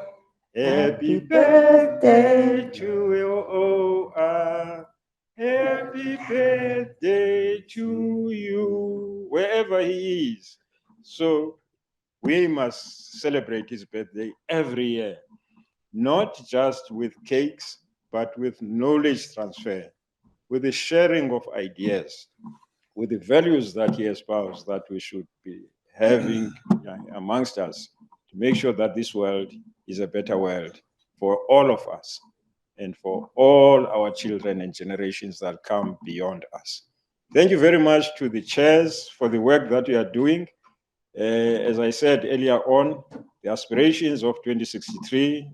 Happy birthday to you, OR. Happy birthday to you, wherever he is. So we must celebrate his birthday every year, not just with cakes, but with knowledge transfer, with the sharing of ideas, with the values that he espoused that we should be having amongst us to make sure that this world is a better world for all of us and for all our children and generations that come beyond us. Thank you very much to the chairs for the work that you are doing. As I said earlier on, the aspirations of 2063,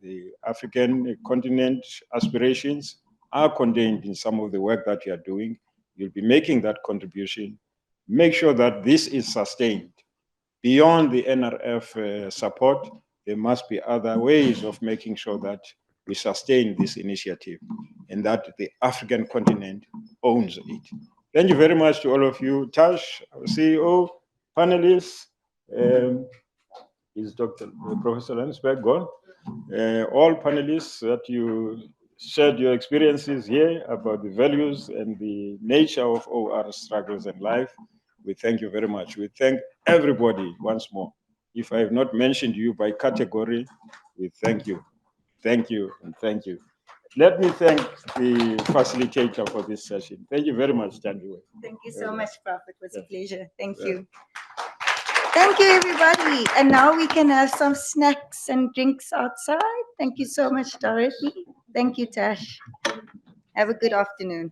the African continent aspirations, are contained in some of the work that you are doing. You'll be making that contribution. Make sure that this is sustained. Beyond the NRF support, there must be other ways of making sure that we sustain this initiative and that the African continent owns it. Thank you very much to all of you. Tash, our CEO, panelists, is Professor Landsberg gone? All panelists that you shared your experiences here about the values and the nature of OR struggles and life. We thank you very much. We thank everybody once more. If I have not mentioned you by category, we thank you. Thank you and thank you. Let me thank the facilitator for this session. Thank you very much, Tandiwe. Thank you so much, Prof. It was a pleasure. Thank you. Thank you, everybody. And now we can have some snacks and drinks outside. Thank you so much, Dorothy. Thank you, Tash. Have a good afternoon.